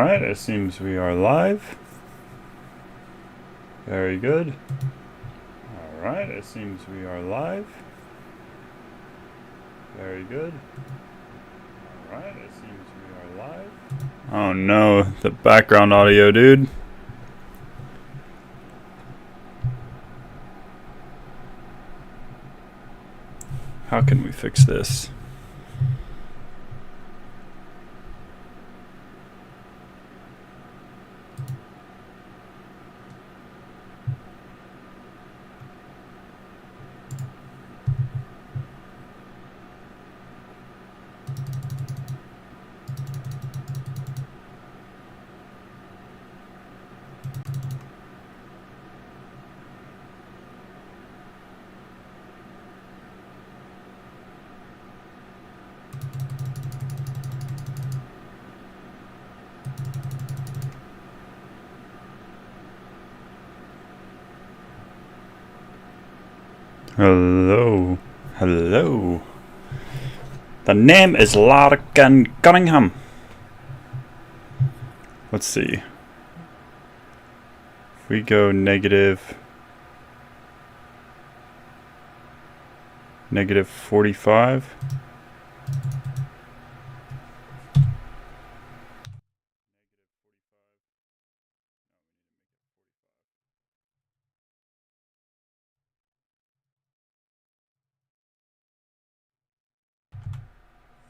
Alright, it seems we are live. Very good. Alright, it seems we are live. Very good. Alright, it seems we are live. Oh no, the background audio, dude. How can we fix this? Hello. Hello. The name is Larcan Cunningham. Let's see. If we go negative 45.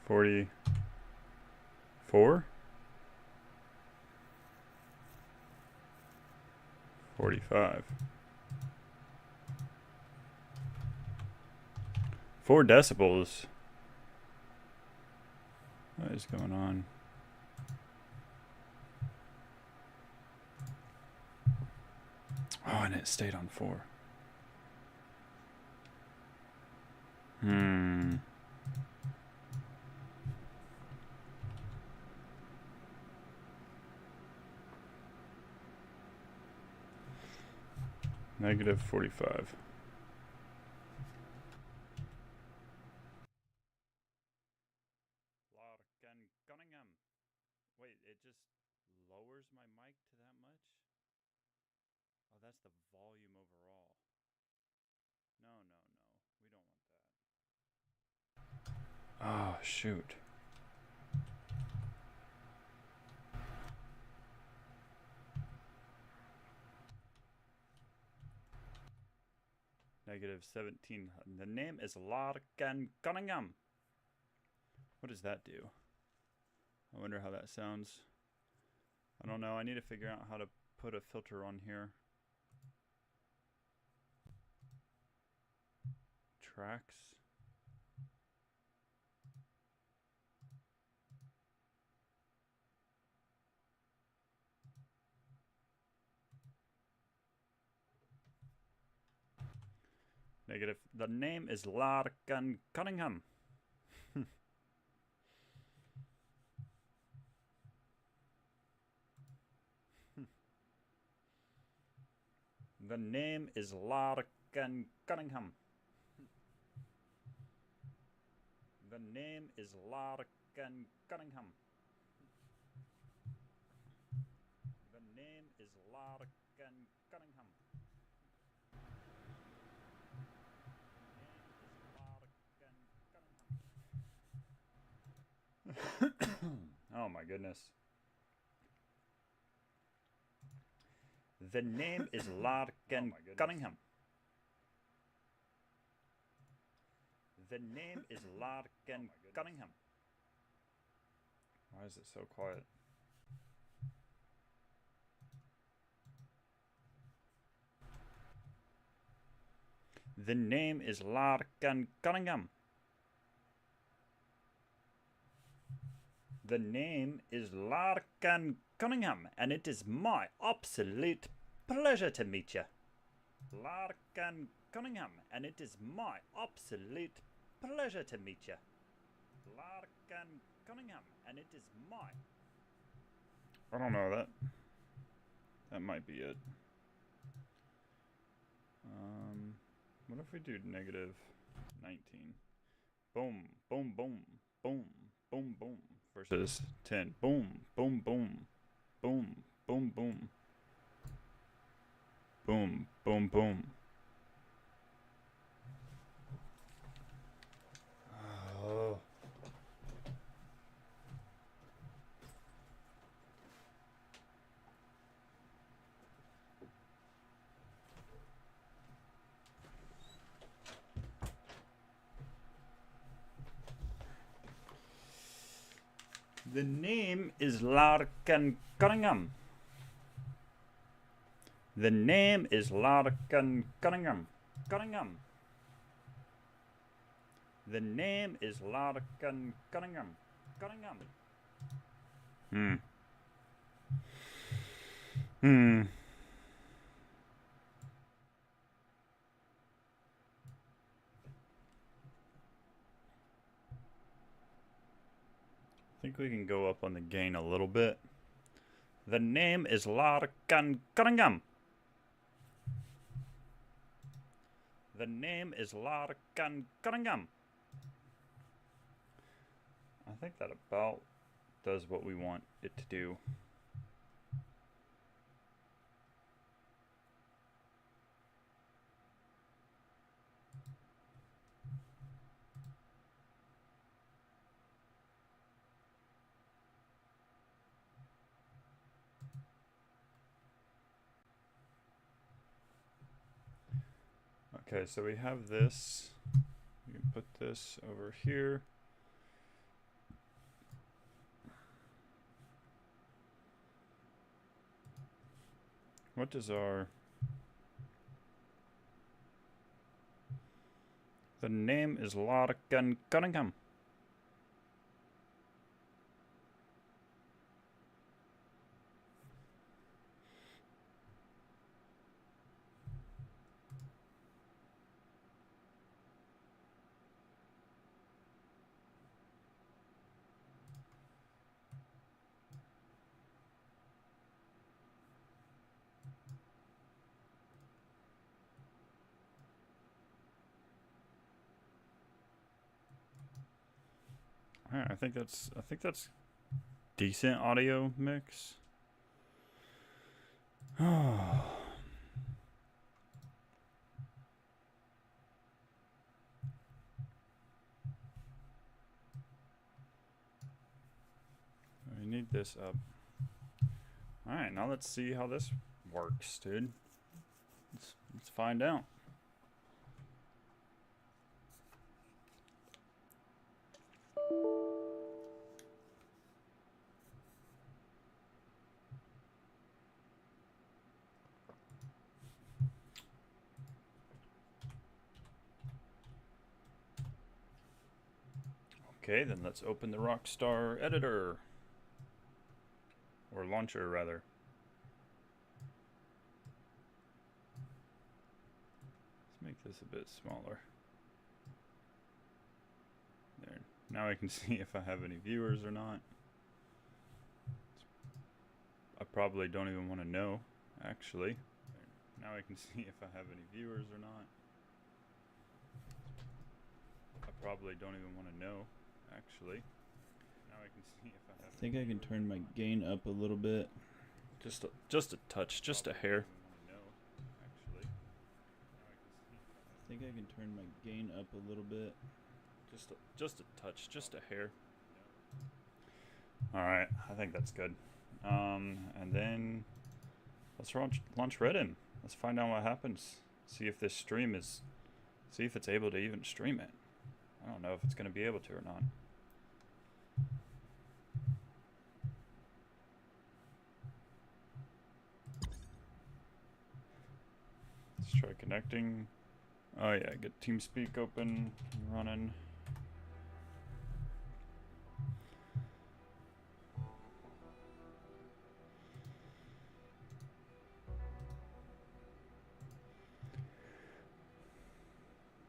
$44. 45. 4 decibels. What is going on? Oh, and it stayed on 4. Negative 45. Larcan Cunningham. Wait, it just lowers my mic to that much? Oh, that's the volume overall. No. We don't want that. Oh, shoot. Negative 17. The name is Larcan Cunningham. What does that do? I wonder how that sounds. I don't know. I need to figure out how to put a filter on here. Tracks. Negative. The name is Larcan Cunningham. The name is Larcan Cunningham. The name is Larcan Cunningham. The name is Larcan Cunningham. Oh my goodness. The name is Larcan Cunningham. The name is Larcan Cunningham. Why is it so quiet? The name is Larcan Cunningham. The name is Larcan Cunningham, and it is my absolute pleasure to meet you. Larcan Cunningham, and it is my absolute pleasure to meet you. Larcan Cunningham, and it is my... I don't know, that might be it. What if we do negative 19? Boom, boom, boom, boom, boom, boom. Versus 10. Boom, boom, boom. boom, boom, boom. Boom, boom, boom. Oh. The name is Larcan Cunningham. The name is Larcan Cunningham. Cunningham. The name is Larcan Cunningham. Cunningham. I think we can go up on the gain a little bit. The name is Larcan Cunningham. The name is Larcan Cunningham. I think that about does what we want it to do. Okay, so we have this. We can put this over here. What does our... The name is Larcan Cunningham. All right, I think that's decent audio mix. Oh. We need this up. All right, now let's see how this works, dude. Let's find out. Okay, then let's open the Rockstar editor. Or launcher, rather. Let's make this a bit smaller. There. Now I can see if I have any viewers or not. I probably don't even want to know, actually. There. Now I can see if I have any viewers or not. I probably don't even want to know, actually. Now I can see if I have. I think I can turn my gain up a little bit. Just a touch, just a hair. I think I can turn my gain up a little bit. Just a touch, just a hair. All right, I think that's good. And then let's launch Redin. Let's find out what happens. See if this stream is, see if it's able to even stream it. I don't know if it's going to be able to or not. Let's try connecting. Oh yeah, get TeamSpeak open, running.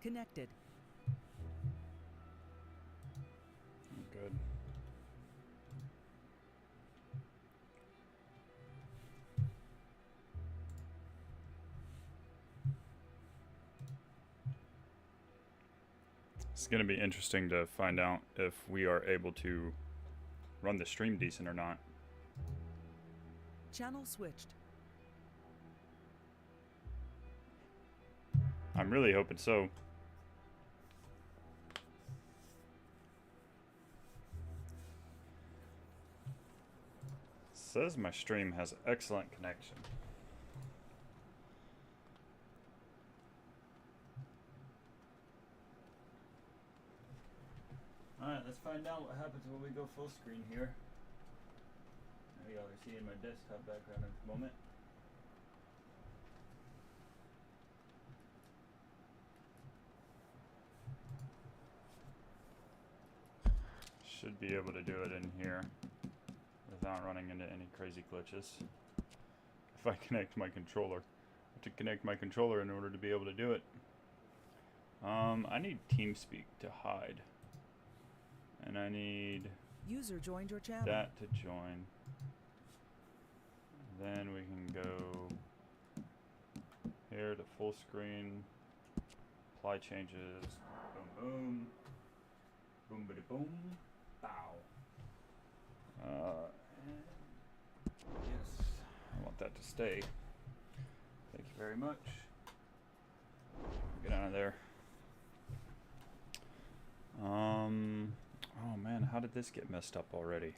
Connected. Good. It's going to be interesting to find out if we are able to run the stream decent or not. Channel switched. I'm really hoping so. Says my stream has excellent connection. Alright, let's find out what happens when we go full screen here. Now y'all are seeing my desktop background at the moment. Should be able to do it in here without running into any crazy glitches. If I connect my controller. I have to connect my controller in order to be able to do it. I need TeamSpeak to hide. And I need User joined your channel. that to join. Then we can go here to full screen. Apply changes. Boom boom. Boom bada boom. Bow. And yes, I want that to stay. Thank you very much. Get out of there. Oh man, how did this get messed up already?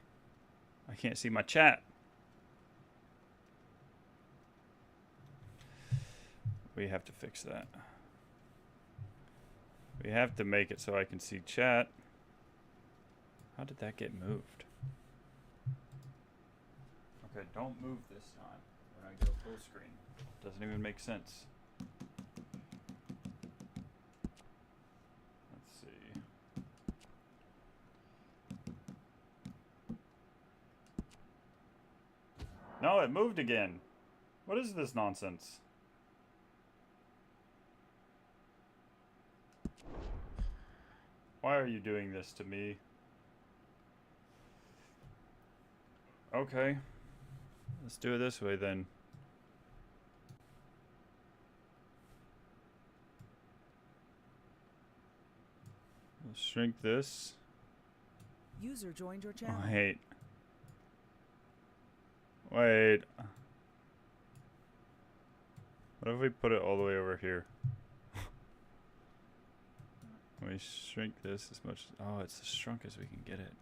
I can't see my chat. We have to fix that. We have to make it so I can see chat. How did that get moved? Okay, don't move this time when I go full screen. Doesn't even make sense. Let's see. No, it moved again. What is this nonsense? Why are you doing this to me? Okay. Let's do it this way then. We'll shrink this. User joined your channel. Wait. Wait. What if we put it all the way over here? We shrink this as much. Oh, it's as shrunk as we can get it.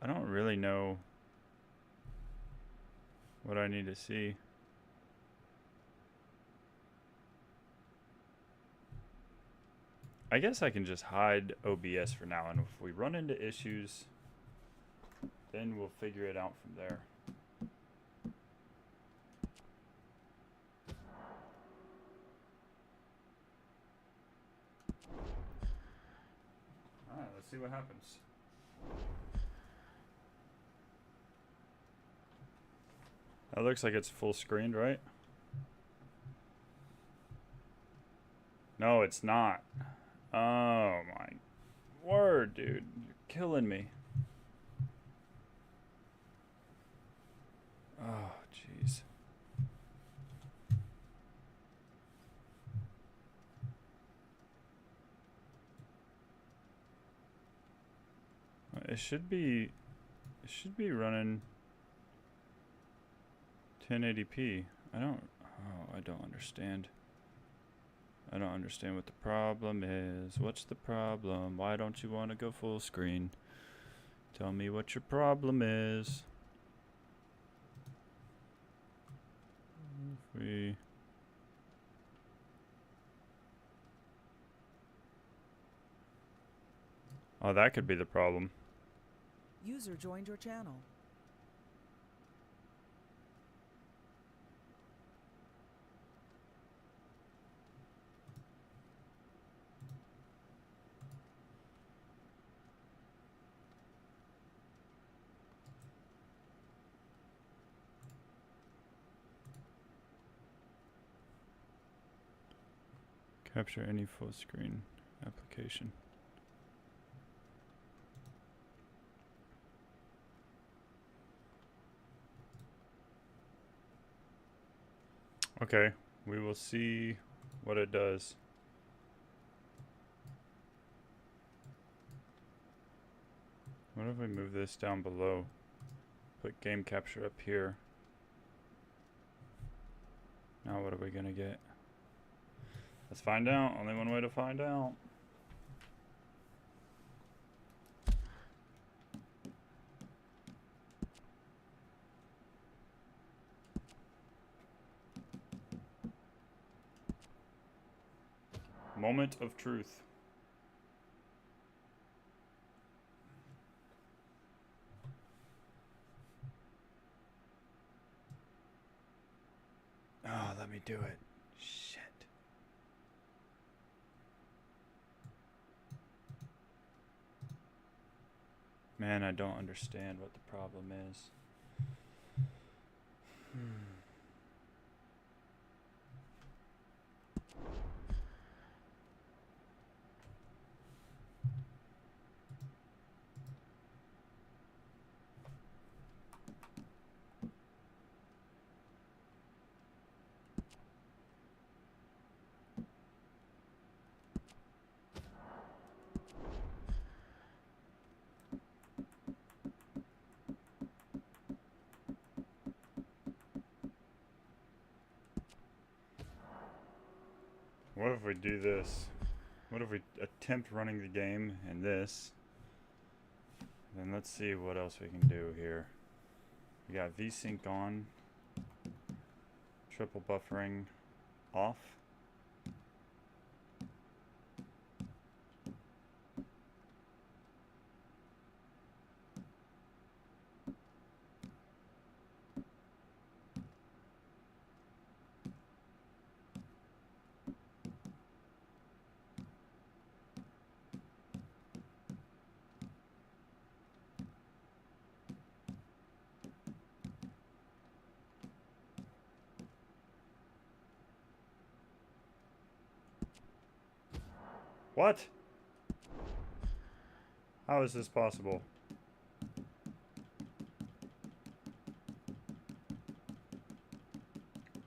I don't really know what I need to see. I guess I can just hide OBS for now, and if we run into issues, then we'll figure it out from there. Alright, let's see what happens. That looks like it's full screened, right? No, it's not. Oh my word, dude. You're killing me. Oh, jeez. It should be running 1080p. I don't understand. I don't understand what the problem is. What's the problem? Why don't you want to go full screen? Tell me what your problem is. Oh, that could be the problem. User joined your channel. Capture any full screen application. Okay, we will see what it does. What if we move this down below? Put game capture up here. Now what are we gonna get? Let's find out. Only one way to find out. Moment of truth. Oh, let me do it. Shit. Man, I don't understand what the problem is. What if we do this? What if we attempt running the game in this? Then let's see what else we can do here. We got VSync on. Triple buffering off. What? How is this possible?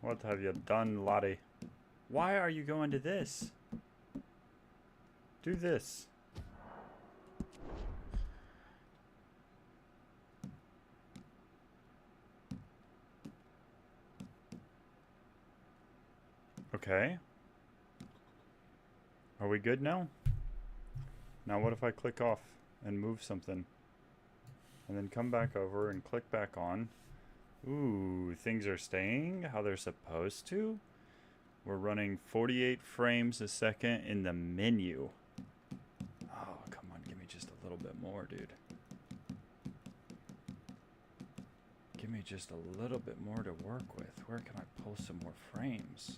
What have you done, Lottie? Why are you going to this? Do this. Okay. Are we good now? Now what if I click off and move something? And then come back over and click back on. Ooh, things are staying how they're supposed to. We're running 48 frames a second in the menu. Oh, come on, give me just a little bit more, dude. Give me just a little bit more to work with. Where can I pull some more frames?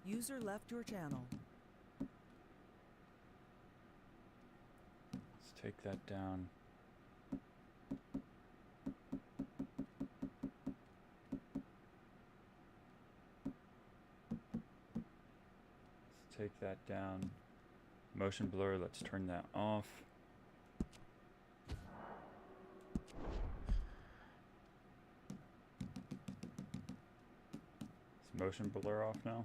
User left your channel. Let's take that down. Let's take that down. Motion blur, let's turn that off. Is motion blur off now?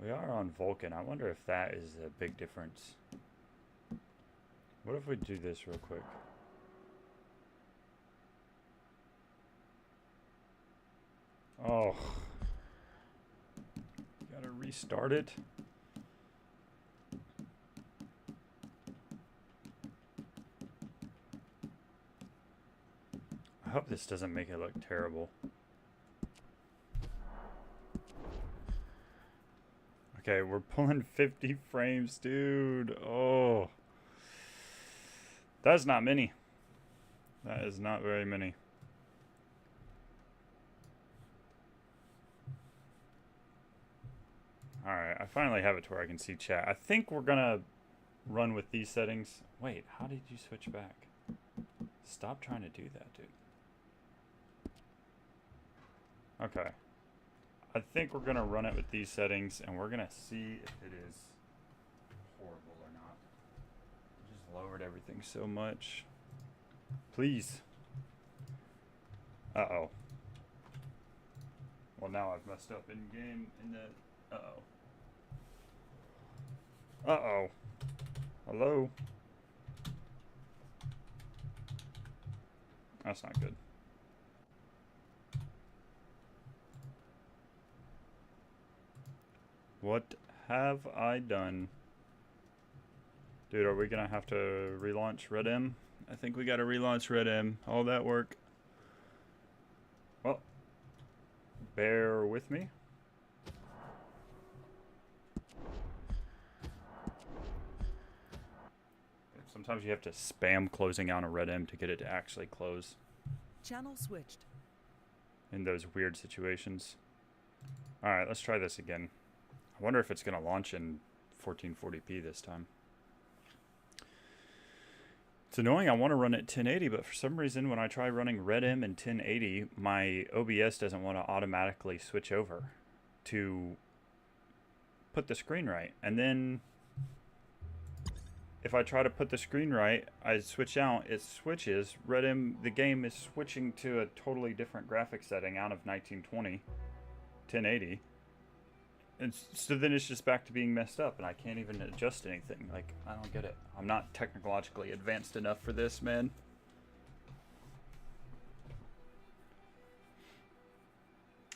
We are on Vulkan. I wonder if that is a big difference. What if we do this real quick? Oh. Gotta restart it. I hope this doesn't make it look terrible. Okay, we're pulling 50 frames, dude. Oh. That's not many. That is not very many. Alright, I finally have it to where I can see chat. I think we're gonna run with these settings. Wait, how did you switch back? Stop trying to do that, dude. Okay. I think we're going to run it with these settings, and we're going to see if it is horrible or not. Just Lowered everything so much. Please. Uh-oh. Well, now I've messed up in game in the... Uh-oh. Uh-oh. Hello? That's not good. What have I done? Dude, are we gonna have to relaunch Red M? I think we gotta relaunch Red M. All that work. Well, bear with me. Sometimes you have to spam closing out a Red M to get it to actually close. Channel switched. In those weird situations. Alright, let's try this again. I wonder if it's gonna launch in 1440p this time. It's annoying, I want to run at 1080, but for some reason when I try running Red M in 1080, my OBS doesn't want to automatically switch over to put the screen right. And then if I try to put the screen right, I switch out, it switches. Red M, the game is switching to a totally different graphic setting out of 1920, 1080. And so then it's just back to being messed up, and I can't even adjust anything. Like, I don't get it. I'm not technologically advanced enough for this, man.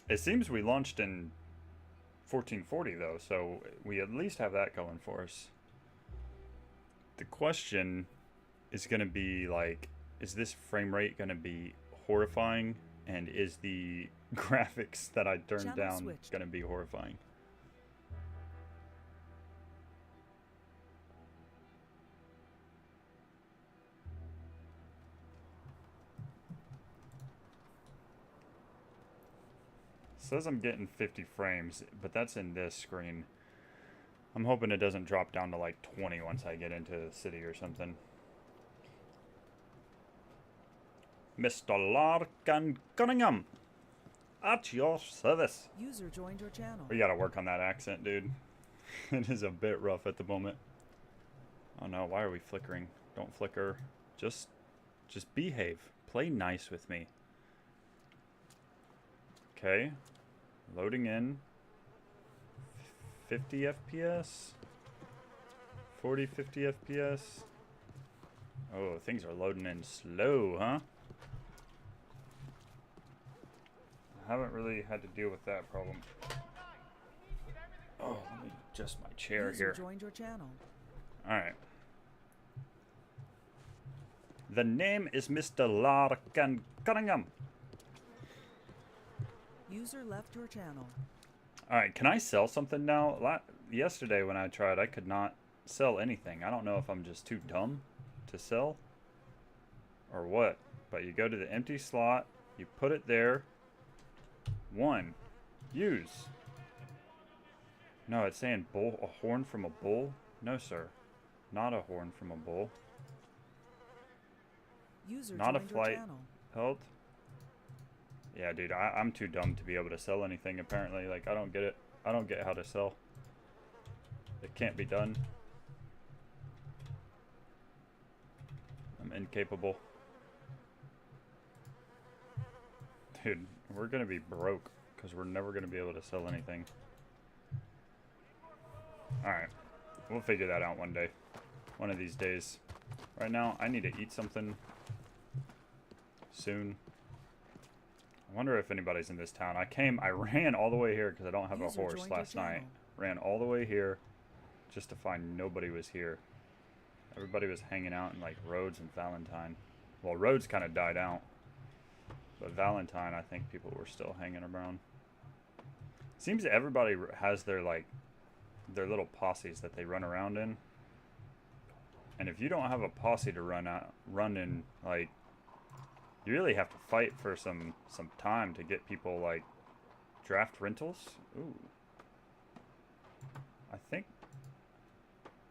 It seems we launched in 1440, though, so we at least have that going for us. The question is going to be, like, is this frame rate going to be horrifying? And is the graphics that I turned down going to be horrifying? Says I'm getting 50 frames, but that's in this screen. I'm hoping it doesn't drop down to like 20 once I get into the city or something. Mr. Larcan Cunningham, at your service. User joined your channel. We gotta work on that accent, dude. It is a bit rough at the moment. Oh no, why are we flickering? Don't flicker. Just behave. Play nice with me. Okay. Loading in. 50 FPS? 40, 50 FPS? Oh, things are loading in slow, huh? I haven't really had to deal with that problem. Oh, let me adjust my chair User here. joined your channel. Alright. The name is Mr. Larcan Cunningham. User left your channel. Alright, can I sell something now? Yesterday when I tried, I could not sell anything. I don't know if I'm just too dumb to sell or what. But you go to the empty slot, you put it there. 1. Use. No, it's saying bull, a horn from a bull? No, sir. Not a horn from a bull. User Not a joined flight your channel. held. Yeah, dude, I'm too dumb to be able to sell anything, apparently. Like, I don't get it. I don't get how to sell. It can't be done. I'm incapable. Dude, we're gonna be broke, because we're never gonna be able to sell anything. Alright. We'll figure that out one day. One of these days. Right now, I need to eat something soon. I wonder if anybody's in this town. I ran all the way here because I don't have a User horse joined your last night. channel. Ran all the way here just to find nobody was here. Everybody was hanging out in like Rhodes and Valentine. Well, Rhodes kind of died out. But Valentine, I think people were still hanging around. Seems that everybody has their like their little posses that they run around in. And if you don't have a posse to run in, like, you really have to fight for some time to get people, like, draft rentals. Ooh. I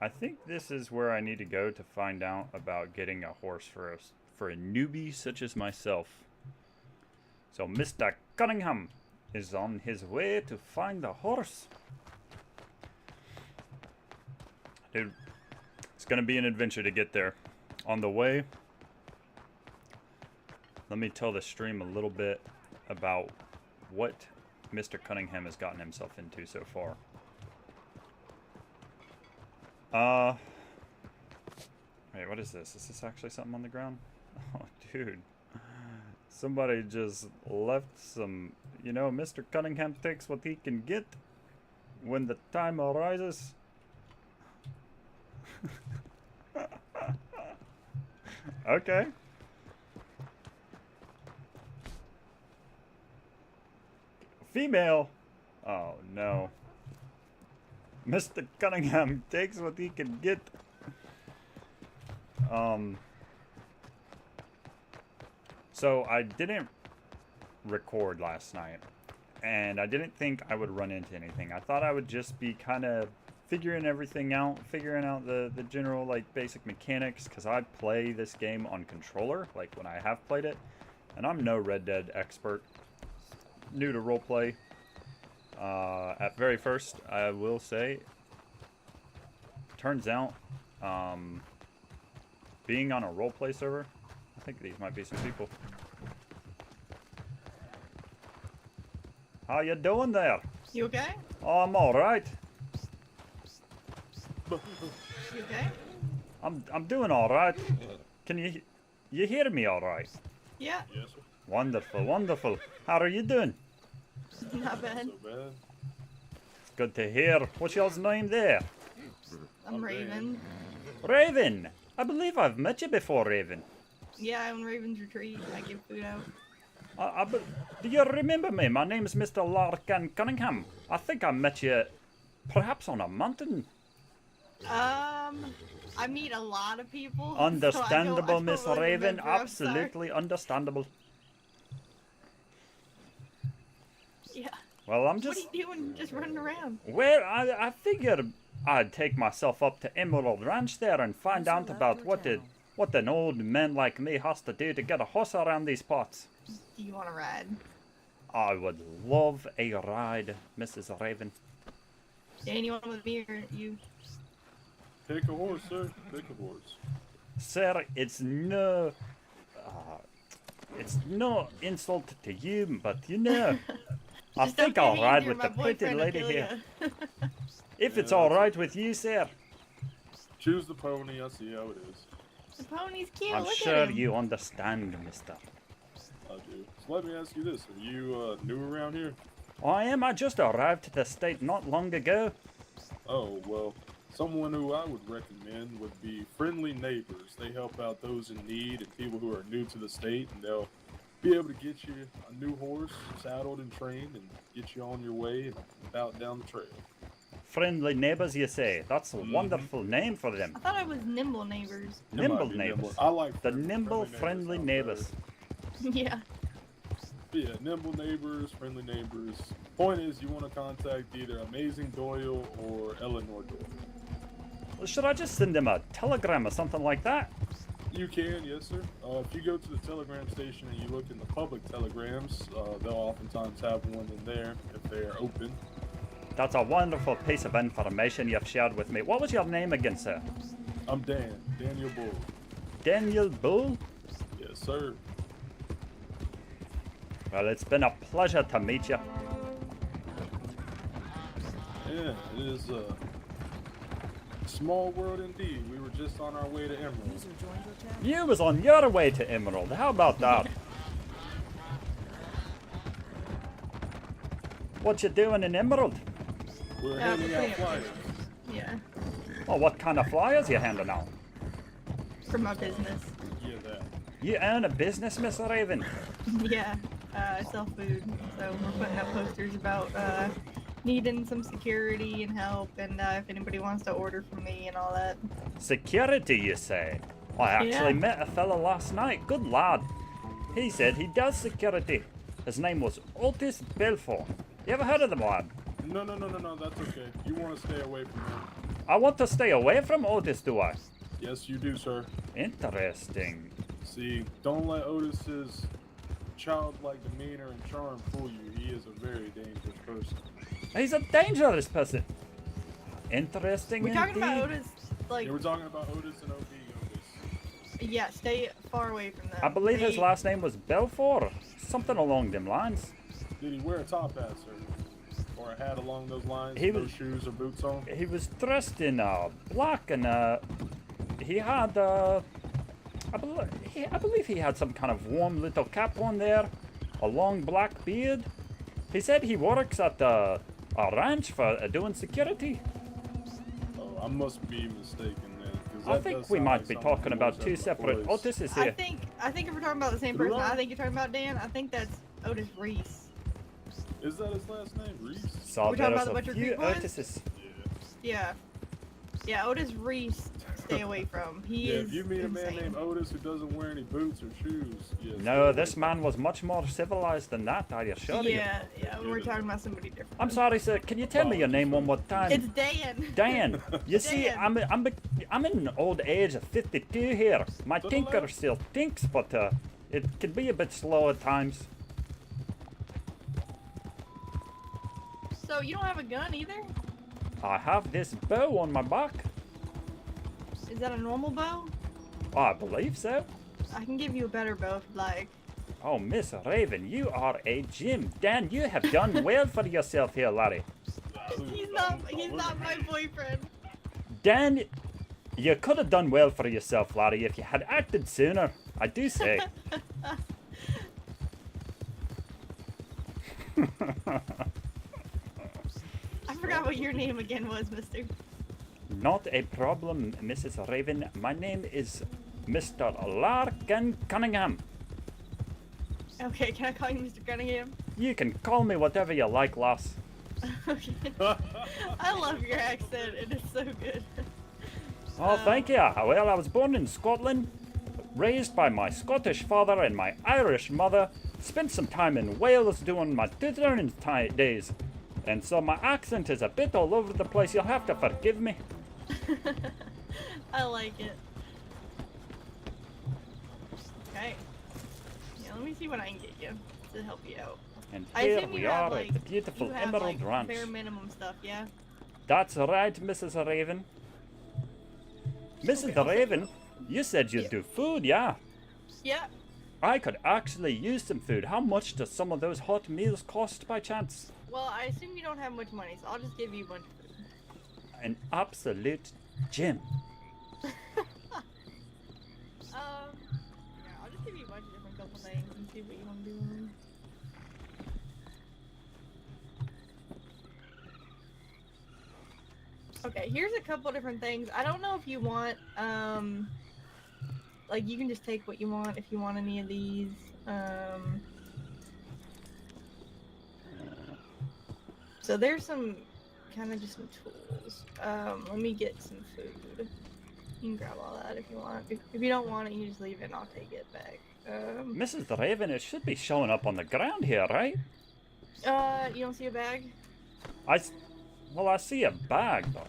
think this is where I need to go to find out about getting a horse for a newbie such as myself. So Mr. Cunningham is on his way to find the horse. Dude, it's It's going to be an adventure to get there. On the way, let me tell the stream a little bit about what Mr. Cunningham has gotten himself into so far. Wait, what is this? Is this actually something on the ground? Oh, dude. Somebody just left some, you know, Mr. Cunningham takes what he can get when the time arises. Okay. Female. Oh, no. Mr. Cunningham takes what he can get. So I didn't record last night, and I didn't think I would run into anything. I thought I would just be kind of figuring everything out, figuring out the general, like, basic mechanics, because I play this game on controller, like, when I have played it, and I'm no Red Dead expert. New to roleplay. At very first, I will say, turns out, being on a roleplay server, I think these might be some people. How you doing there? You okay? Oh, I'm all right. You okay? I'm doing all right. Can you hear me all right? Yeah. Yes, sir. Wonderful, wonderful. How are you doing? Not bad. So bad. It's good to hear. What's y'all's name there? I'm Raven. Raven. I believe I've met you before, Raven. Yeah, I'm Raven's Retreat. I give food out. Do you remember me? My name's Mr. Larcan Cunningham. I think I met you perhaps on a mountain. I meet a lot of people. Understandable, so I Miss don't really Raven. remember, I'm sorry. Absolutely understandable. Yeah. Well, I'm What just... are you doing? Just running around. Well, I figured I'd take myself up to Emerald Ranch there and find User out left about your what channel. an old man like me has to do to get a horse around these parts. Do you want to ride? I would love a ride, Mrs. Raven. Anyone with me or you? Pick a horse, sir. Pick a horse. Sir, it's no insult to you, but you know, I Just think don't I'll get ride easier, with my the pretty boyfriend will lady kill here. ya. If it's Yeah, all that's right with you, sir. Choose the pony. I see how it is. The pony's cute. I'm Look sure at him. you understand, mister. I do. So let me ask you this: are you new around here? I am. I just arrived to the state not long ago. Oh well, someone who I would recommend would be Friendly Neighbors. They help out those in need and people who are new to the state, and they'll be able to get you a new horse, saddled and trained, and get you on your way and about down the trail. Friendly neighbors, you say? That's a wonderful name for them. I thought I was Nimble Neighbors. It might Nimble be neighbors. I like The nimble, friendly neighbors. Yeah. Yeah, nimble neighbors, friendly neighbors. Point is, you want to contact either Amazing Doyle or Eleanor Doyle. Well, should I just send them a telegram or something like that? You can, yes, sir. If you go to the telegram station and you look in the public telegrams, they'll oftentimes have one in there if they are open. That's a wonderful piece of information you've shared with me. What was your name again, sir? I'm Daniel Bull. Daniel Bull? Yes, sir. Well, it's been a pleasure to meet you. Yeah, it is a small world indeed. We were just on our way to Emerald. User joined your channel. You was on your way to Emerald. How about that? What you doing in Emerald? We're Yeah, handing we're out putting up flyers. Yeah. Oh, what kind of flyers you handing out? For my business. Yeah, that. You own a business, Miss Raven? Yeah. I sell food, so we're putting up posters about needing some security and help, and if anybody wants to order from me and all that. Security, you say? I actually Yeah. met a fella last night. Good lad. He said he does security. His name was Otis Belfort. You ever heard of the lad? No, that's okay. You want to stay away from him. I want to stay away from Otis, do I? Yes, you do, sir. Interesting. See, don't let Otis's childlike demeanor and charm fool you. He is a very dangerous person. He's a dangerous person. Interesting We talking indeed. about Otis Like, Yeah, we're talking about Otis and OB. Otis. yeah, stay far away from them. I believe his They- last name was Belfort. Something along them lines. Did he wear a top hat, sir? Or a hat along those lines? He no was- shoes or boots on? He was dressed in black and he had I believe he had some kind of warm little cap on there, a long black beard. He said he works at a ranch for doing security. Oh, I must be mistaken then. 'cause I that think does we sound might like be someone talking who about works two at the separate place. Otises I here. think if we're talking about the same person, I think you're talking about Dan. I think that's Otis Reese. Is that his last name? Reese? So We're talking there's about the a Butcher few Creek boys? Otises. Yeah. Yeah, Otis Reese. Stay away from. He Yeah, is if you meet a man insane. named Otis who doesn't wear any boots or shoes, yeah, stay No, away this from man was much more civilized than that, I assure you. Yeah, we're talking about somebody different. I'm sorry, sir. Can you tell me your name one more time? It's Dan. Dan. You see, Dan. I'm in an old age of 52 here. My To the tinker left. still thinks, but it can be a bit slow at times. So you don't have a gun either? I have this bow on my back. Is that a normal bow? I believe so. I can give you a better bow if you'd like. Oh, Miss Raven, you are a gem. Dan, you have done well for yourself here, laddie. He's not my boyfriend. Dan, you could have done well for yourself, laddie, if you had acted sooner. I do say. I forgot what your name again was, mister. Not a problem, Mrs. Raven. My name is Mr. Larcan Cunningham. Okay, can I call you Mr. Cunningham? You can call me whatever you like, lass. Okay. I love your accent. It is so good. Oh, thank you. Well, I was born in Scotland, raised by my Scottish father and my Irish mother, spent some time in Wales doing my tutoring days, and so my accent is a bit all over the place. You'll have to forgive me. I like it. Okay. Yeah, let me see what I can get you to help you out. And I here assume we you have, are like, at the beautiful you have, Emerald like, Ranch. bare minimum stuff, yeah? That's right, Mrs. Raven. Mrs. Okay, I'll set Raven, you said you'd Yeah. do food, yeah? Yeah. I could actually use some food. How much does some of those hot meals cost by chance? Well, I assume you don't have much money, so I'll just give you a bunch of food. An absolute gem. Yeah, I'll just give you a bunch of different couple things and see what you want to do with them. Okay, here's a couple different things. I don't know if you want, like, you can just take what you want if you want any of these. So there's some, kind of just some tools. Let me get some food. You can grab all that if you want. If you don't want it, you just leave it and I'll take it back. Mrs. Raven, it should be showing up on the ground here, right? You don't see a bag? Well, I see a bag, but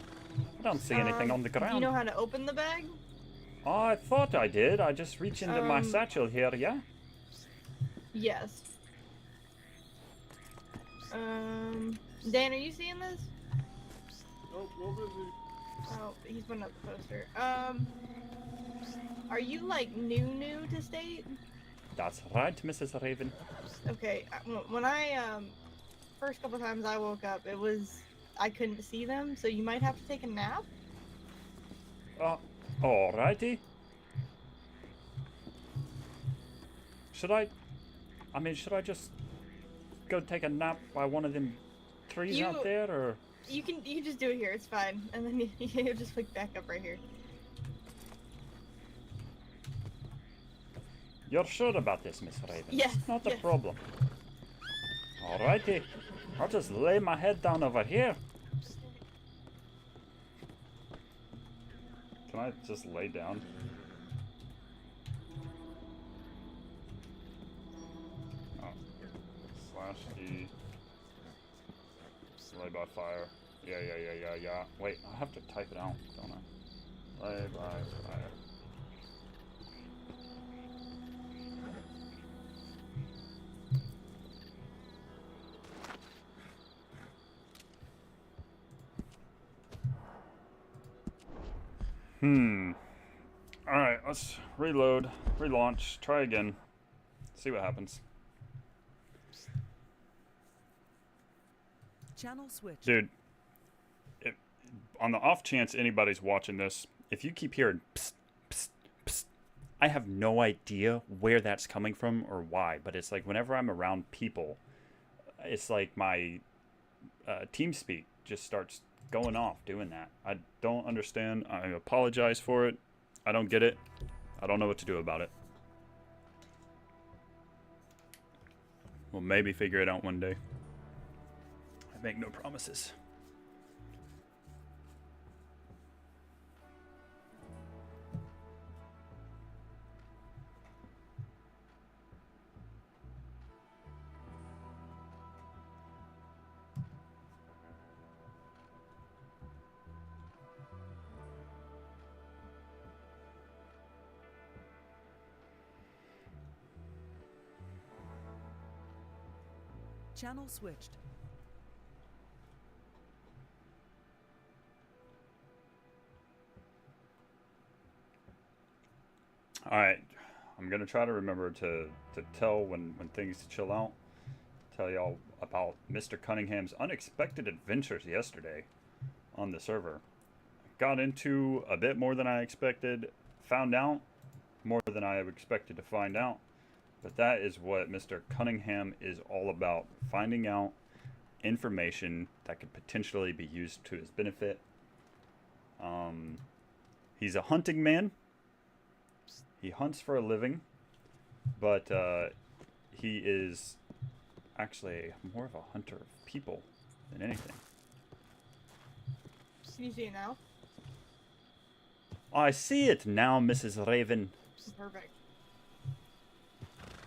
I don't see anything on the Do ground. you know how to open the bag? Oh, I thought I did. I just reach into my satchel here, yeah? Yes. Dan, are you seeing this? Nope, real busy. Oh, he's putting up the poster. Are you like new to state? That's right, Mrs. Raven. Okay, when I first couple times I woke up, I couldn't see them, so you might have to take a nap. Alrighty. Should I just go take a nap by one of them trees out there, or? You can just do it here. It's fine, and then you just pick back up right here. You're sure about this, Miss Raven? Yes, Not a yes. problem. Alrighty. I'll just lay my head down over here. Can I just lay down? Oh. /E. Lay by fire. Yeah. Wait, I have to type it out, don't I? Lay by fire. Alright, let's reload, relaunch, try again. See what happens. Channel switched. Dude, on the off chance anybody's watching this, if you keep hearing psst, psst, psst, I have no idea where that's coming from or why, but it's like whenever I'm around people, it's like my TeamSpeak just starts going off doing that. I don't understand. I apologize for it. I don't get it. I don't know what to do about it. We'll maybe figure it out one day. I make no promises. Channel switched. Alright, I'm going to try to remember to tell when things chill out. Tell y'all about Mr. Cunningham's unexpected adventures yesterday on the server. Got into a bit more than I expected, found out more than I expected to find out. But that is what Mr. Cunningham is all about. Finding out information that could potentially be used to his benefit. He's a hunting man. He hunts for a living. But he is actually more of a hunter of people than anything. Can you see it now? I see it now, Mrs. Raven. Perfect.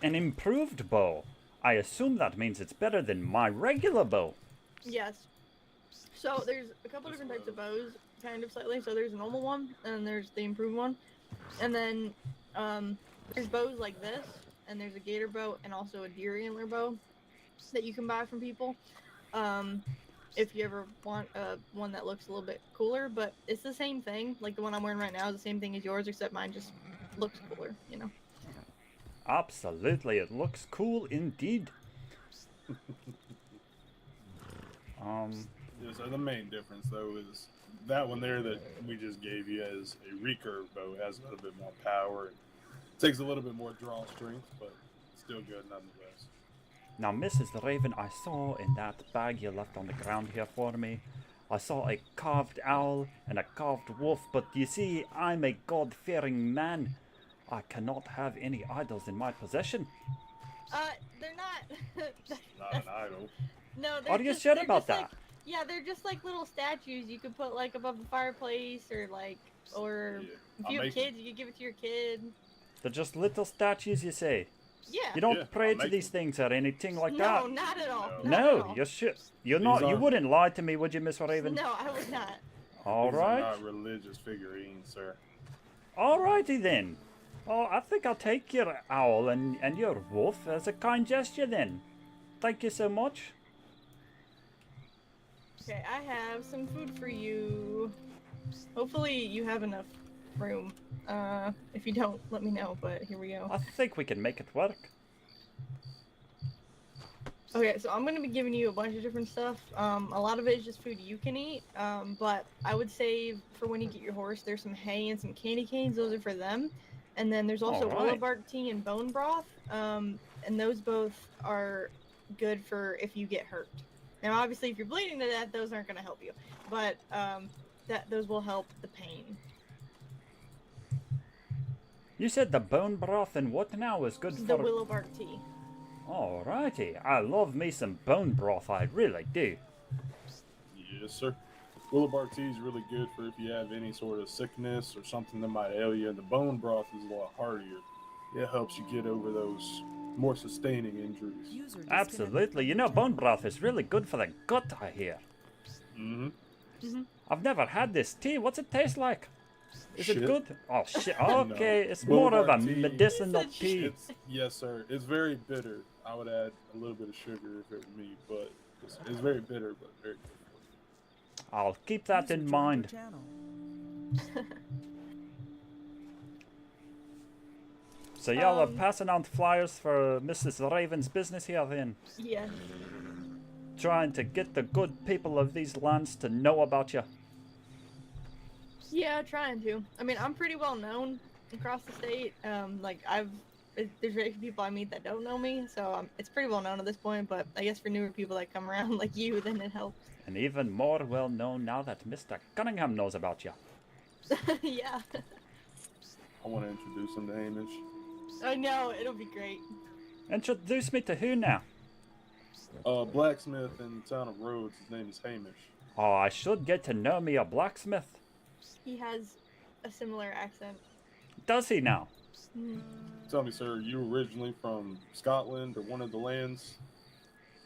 An improved bow. I assume that means it's better than my regular bow. Yes. So there's a couple different types of bows, kind of slightly. So there's a normal one, and there's the improved one. And then there's bows like this, and there's a gator bow, and also a deer antler bow that you can buy from people. If you ever want one that looks a little bit cooler, but it's the same thing. Like the one I'm wearing right now is the same thing as yours, except mine just looks cooler, you know. Absolutely, it looks cool indeed. Yeah, so the main difference though is that one there that we just gave you as a recurve bow has a little bit more power. It takes a little bit more draw strength, but still good nonetheless. Now, Mrs. Raven, I saw in that bag you left on the ground here for me, I saw a carved owl and a carved wolf, but you see, I'm a God-fearing man. I cannot have any idols in my possession. They're not. Not an idol. No, they're Are you just, sure they're about just that? Like, yeah, they're just like little statues you could put like above the fireplace, or Yeah, if I'll you have make kids, you could give it to your kid. They're just little statues, you say? Yeah. You don't Yeah, pray I'll to make these them. things or anything like No, that? not at all. No. Not at No, all. you're sure. You're These not. You are- wouldn't lie to me, would you, Miss Raven? No, I would not. All These are right. not religious figurines, sir. Alrighty then. Oh, I think I'll take your owl and your wolf as a kind gesture then. Thank you so much. Okay, I have some food for you. Hopefully you have enough room. If you don't, let me know, but here we go. I think we can make it work. Okay, so I'm gonna be giving you a bunch of different stuff. A lot of it is just food you can eat. But I would save for when you get your horse, there's some hay and some candy canes. Those are for them. And then there's also willow Alright. bark tea and bone broth. And those both are good for if you get hurt. Now, obviously, if you're bleeding to death, those aren't gonna help you. But those will help the pain. You said the bone broth and what now is good The for... willow bark tea. Alrighty. I love me some bone broth, I really do. Yes, sir. Willow bark tea is really good for if you have any sort of sickness or something that might ail you. And the bone broth is a lot hardier. It helps you get over those more sustaining injuries. User disconnected Absolutely. from You the know, bone channel. broth is really good for the gut, I hear. Mm-hmm. I've never had this tea. What's it taste like? Is it Shit. good? Oh, shit. Okay, it's Willow more of a bark tea. medicinal He said tea. It's, yes, sir. It's very bitter. I would add a little bit of sugar if it were me, but it's very bitter, but very good. I'll keep that User in joined mind. your channel. So y'all are passing out flyers for Mrs. Raven's business here then? Yeah. Trying to get the good people of these lands to know about you. Yeah, trying to. I mean, I'm pretty well known across the state. There's very few people I meet that don't know me, so it's pretty well known at this point. But I guess for newer people that come around like you, then it helps. And even more well known now that Mr. Cunningham knows about you. Yeah. I want to introduce him to Hamish. I know, it'll be great. Introduce me to who now? Blacksmith in the town of Rhodes. His name is Hamish. Oh, I should get to know me a blacksmith. He has a similar accent. Does he now? Tell me, sir, are you originally from Scotland or one of the lands?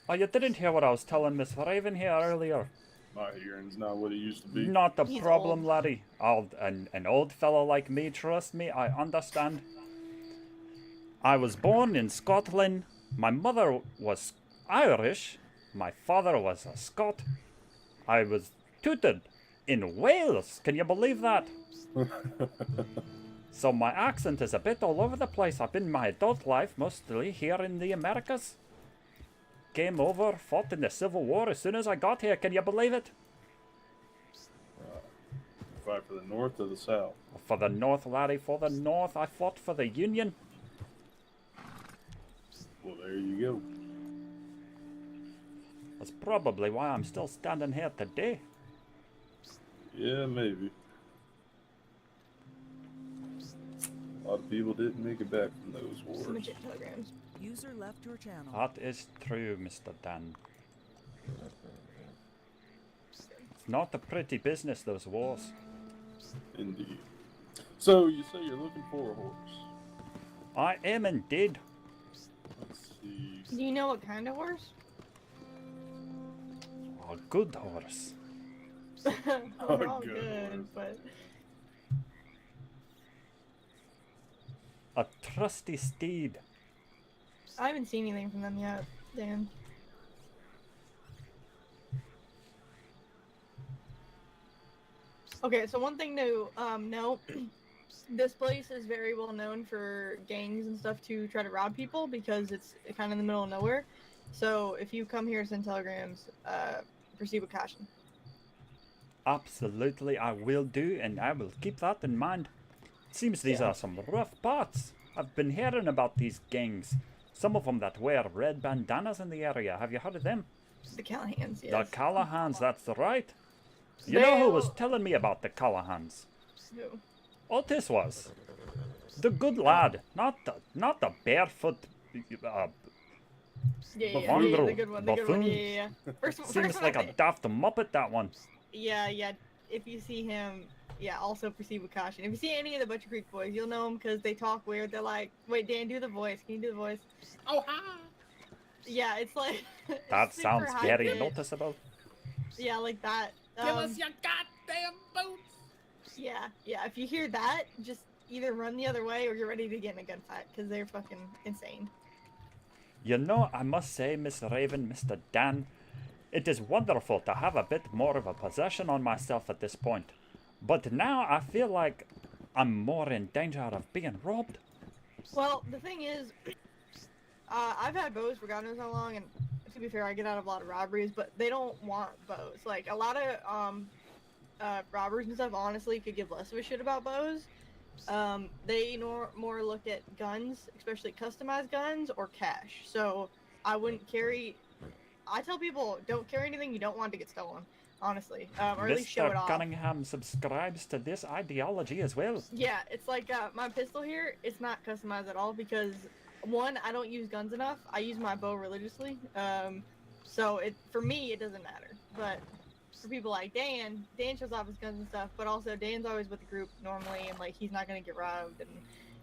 Oh, you didn't hear what I was telling Miss Raven here earlier. My hearing's not what it used to be. Not the He's problem, old. laddie. An old fellow like me, trust me, I understand. I was born in Scotland. My mother was Irish. My father was a Scot. I was tutored in Wales. Can you believe that? So my accent is a bit all over the place. I've been my adult life mostly here in the Americas. Came over, fought in the Civil War as soon as I got here. Can you believe it? Fight for the North or the South? For the North, laddie, for the North. I fought for the Union. Well, there you go. That's probably why I'm still standing here today. Yeah, maybe. A lot of people didn't make it back from those wars. Legit telegrams. User left your channel. That is true, Mr. Dan. It's not a pretty business, those wars. Indeed. So, you say you're looking for a horse. I am indeed. Let's see. Do you know what kind of horse? A good horse. We're all good good, horse. but A trusty steed. I haven't seen anything from them yet, Dan. Okay, so one thing to know, this place is very well known for gangs and stuff to try to rob people because it's kind of in the middle of nowhere. So if you come here to send telegrams, proceed with caution. Absolutely, I will do, and I will keep that in mind. Seems these Yeah. are some rough parts. I've been hearing about these gangs. Some of them that wear red bandanas in the area. Have you heard of them? The Callahans, yes. The Callahans, that's right. You know who was They- telling me about the Callahans? Who? Otis was. The good lad, not the barefoot Yeah, Mongrel the good one, the good one, buffoon. yeah. First seems one like I a daft muppet, that one. Yeah. If you see him, yeah, also proceed with caution. If you see any of the Butcher Creek boys, you'll know them because they talk weird. They're like, wait, Dan, do the voice. Can you do the voice? Oh, hi! Yeah, it's like. it's That super sounds high very pitched. noticeable. Yeah, like that. your goddamn boots! Yeah. If you hear that, just either run the other way or you're ready to get in a gunfight because they're fucking insane. You know, I must say, Miss Raven, Mr. Dan, it is wonderful to have a bit more of a possession on myself at this point. But now I feel like I'm more in danger of being robbed. Well, the thing is, I've had bows for God knows how long, and to be fair, I get out of a lot of robberies, but they don't want bows. Like, a lot of robbers and stuff, honestly, could give less of a shit about bows. They more look at guns, especially customized guns, or cash. So, I wouldn't carry... I tell people, don't carry anything you don't want to get stolen, honestly. Or at least show it Mr. off. Cunningham subscribes to this ideology as well. Yeah, it's like my pistol here, it's not customized at all because, one, I don't use guns enough. I use my bow religiously. So for me, it doesn't matter. But for people like Dan shows off his guns and stuff, but also Dan's always with the group normally, and like he's not gonna get robbed. And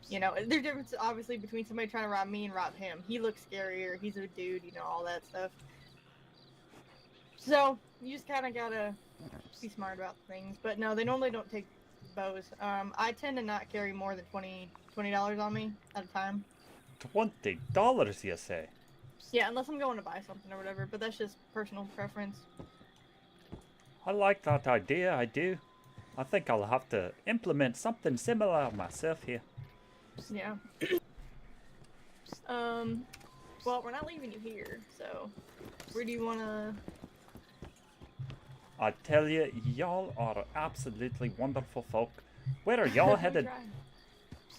you know, there's a difference obviously between somebody trying to rob me and rob him. He looks scarier. He's a dude, you know, all that stuff. So you just kind of gotta be smart about things. But no, they normally don't take bows. I tend to not carry more than $20 on me at a time. $20, you say? Yeah, unless I'm going to buy something or whatever. But that's just personal preference. I like that idea, I do. I think I'll have to implement something similar myself here. Yeah. Well, we're not leaving you here, so where do you wanna? I tell you, y'all are absolutely wonderful folk. Where are y'all headed?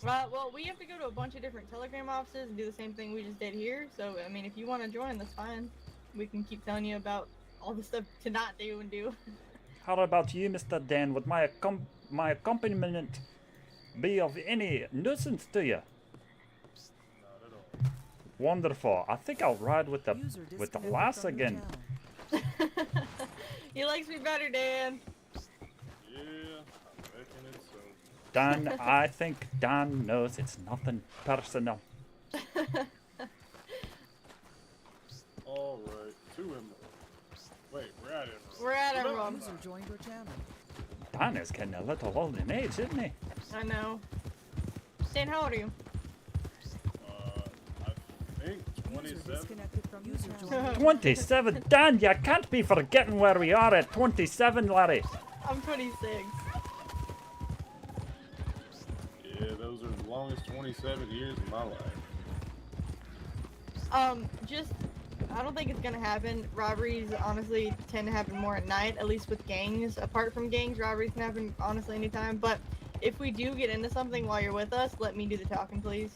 Well, we have to go to a bunch of different Telegram offices and do the same thing we just did here. So, I mean, if you want to join, that's fine. We can keep telling you about all the stuff to not do and do. How about you, Mr. Dan? Would my accompaniment be of any nuisance to you? Not at all. Wonderful. I think I'll ride with the User lass disconnected from your again. channel. He likes me better, Dan. Yeah, I reckon it's so. Dan, I think Dan knows it's nothing personal. All right, 2 emeralds. Wait, we're at emeralds. We're at Emerald. User joined your channel. Dan is getting a little old in age, isn't he? I know. Dan, how old are you? I think User 27. disconnected from your channel. 27. Dan, you can't be forgetting where we are at 27, Larry. I'm 26. Yeah, those are the longest 27 years of my life. I don't think it's gonna happen. Robberies honestly tend to happen more at night, at least with gangs. Apart from gangs, robberies can happen honestly anytime. But if we do get into something while you're with us, let me do the talking, please.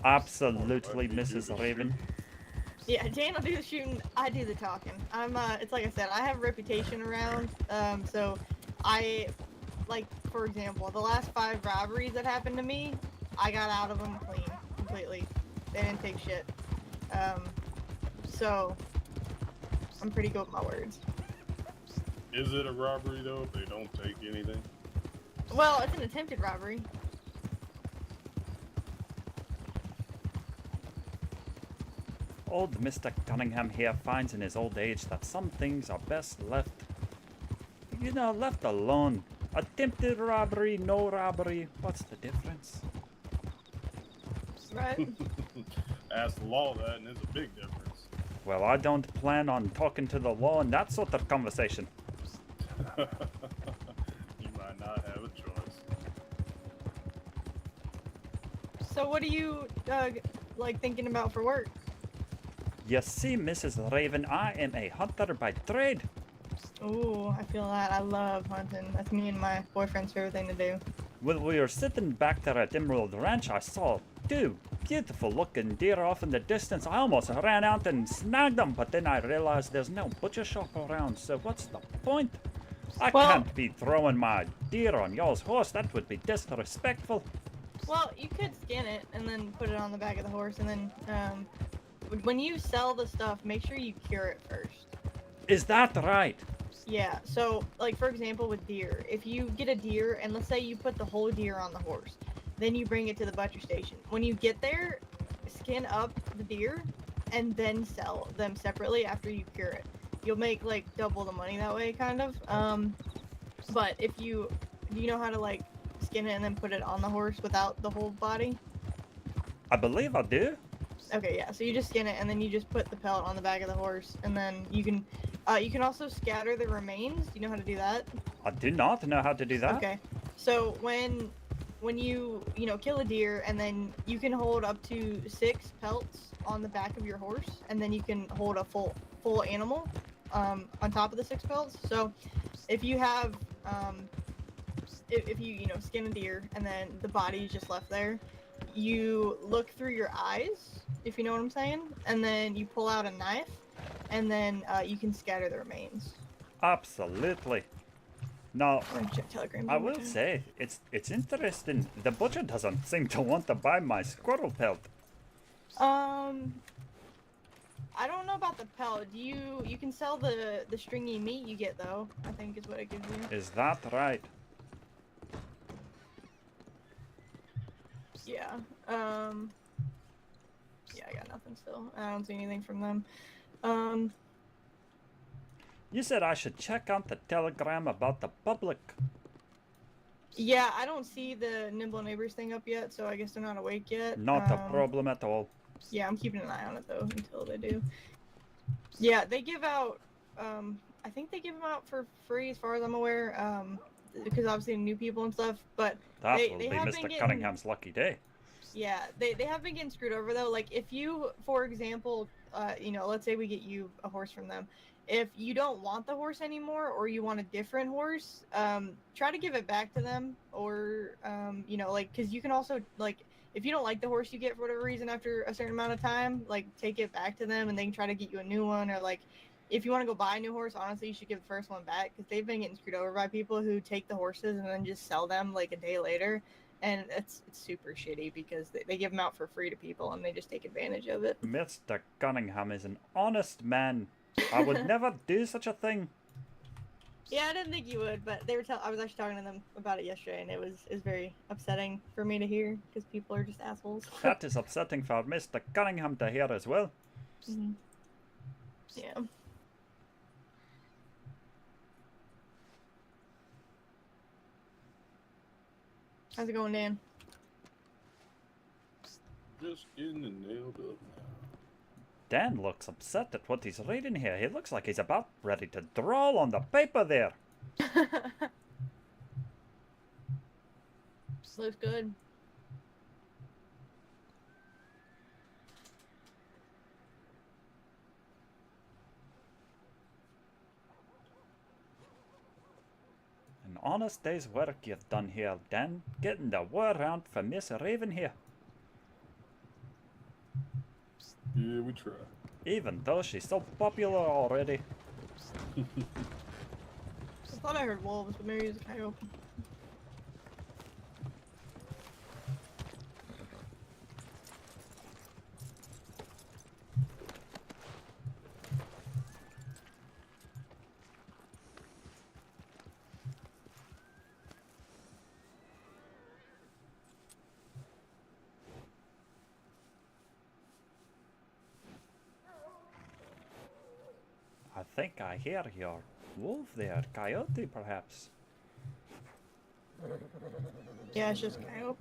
Absolutely, Mrs. Raven. Yeah, Dan will do the shooting. I do the talking. It's like I said, I have a reputation around. So I, like, for example, the last 5 robberies that happened to me, I got out of them clean, completely. They didn't take shit. So I'm pretty good with my words. Is it a robbery though if they don't take anything? Well, it's an attempted robbery. Old Mr. Cunningham here finds in his old age that some things are best left, left alone. Attempted robbery, no robbery, what's the difference? Right? Ask the law that, and there's a big difference. Well, I don't plan on talking to the law in that sort of conversation. You might not have a choice. So what are you, like, thinking about for work? You see, Mrs. Raven, I am a hunter by trade. Ooh, I feel that. I love hunting. That's me and my boyfriend's favorite thing to do. When we were sitting back there at Emerald Ranch, I saw 2 beautiful looking deer off in the distance. I almost ran out and snagged them, but then I realized there's no butcher shop around, so what's the point? I can't be throwing my deer on y'all's horse. That would be disrespectful. Well, you could skin it and then put it on the back of the horse, and then when you sell the stuff, make sure you cure it first. Is that right? Yeah, so, like, for example, with deer, if you get a deer, and let's say you put the whole deer on the horse, then you bring it to the butcher station. When you get there, skin up the deer, and then sell them separately after you cure it. You'll make, like, double the money that way, kind of. But if do you know how to, like, skin it and then put it on the horse without the whole body? I believe I do. Okay, yeah, so you just skin it, and then you just put the pelt on the back of the horse, and then you can also scatter the remains. Do you know how to do that? I do not know how to do that. Okay, so when you kill a deer, and then you can hold up to 6 pelts on the back of your horse, and then you can hold a full animal on top of the 6 pelts. So if you have if you skin a deer and then the body is just left there, you look through your eyes, if you know what I'm saying, and then you pull out a knife, and then you can scatter the remains. Absolutely. Now, I'm gonna check Telegram. I will say, it's interesting. The butcher doesn't seem to want to buy my squirrel pelt. I don't know about the pelt. You can sell the stringy meat you get though, I think is what it gives you. Is that right? Yeah. Yeah, I got nothing still. I don't see anything from them. You said I should check out the telegram about the public. Yeah, I don't see the Nimble Neighbors thing up yet, so I guess they're not awake yet. Not a problem at all. Yeah, I'm keeping an eye on it though until they do. Yeah, they give out. I think they give them out for free, as far as I'm aware. Because obviously new people and stuff. But That they will be have been Mr. getting... Cunningham's lucky day. Yeah, they have been getting screwed over though. Like if you, for example, you know, let's say we get you a horse from them. If you don't want the horse anymore or you want a different horse, try to give it back to them, or you know, like, because you can also, like, if you don't like the horse you get for whatever reason after a certain amount of time, like, take it back to them and they can try to get you a new one. Or like, if you want to go buy a new horse, honestly, you should give the first one back, because they've been getting screwed over by people who take the horses and then just sell them like a day later. And it's super shitty because they give them out for free to people and they just take advantage of it. Mr. Cunningham is an honest man. I would never do such a thing. Yeah, I didn't think you would, but they were I was actually talking to them about it yesterday, and it was very upsetting for me to hear because people are just assholes. That is upsetting for Mr. Cunningham to hear as well. Mm-hmm. Yeah. How's it going, Dan? Just getting it nailed up now. Dan looks upset at what he's reading here. He looks like he's about ready to draw on the paper there. Looks good. An honest day's work you've done here, Dan. Getting the word out for Miss Raven here. Yeah, we try. Even though she's so popular already. I thought I heard wolves, but maybe it was a coyote. I think I hear your wolf there. Coyote, perhaps. Yeah, it's just a coyote.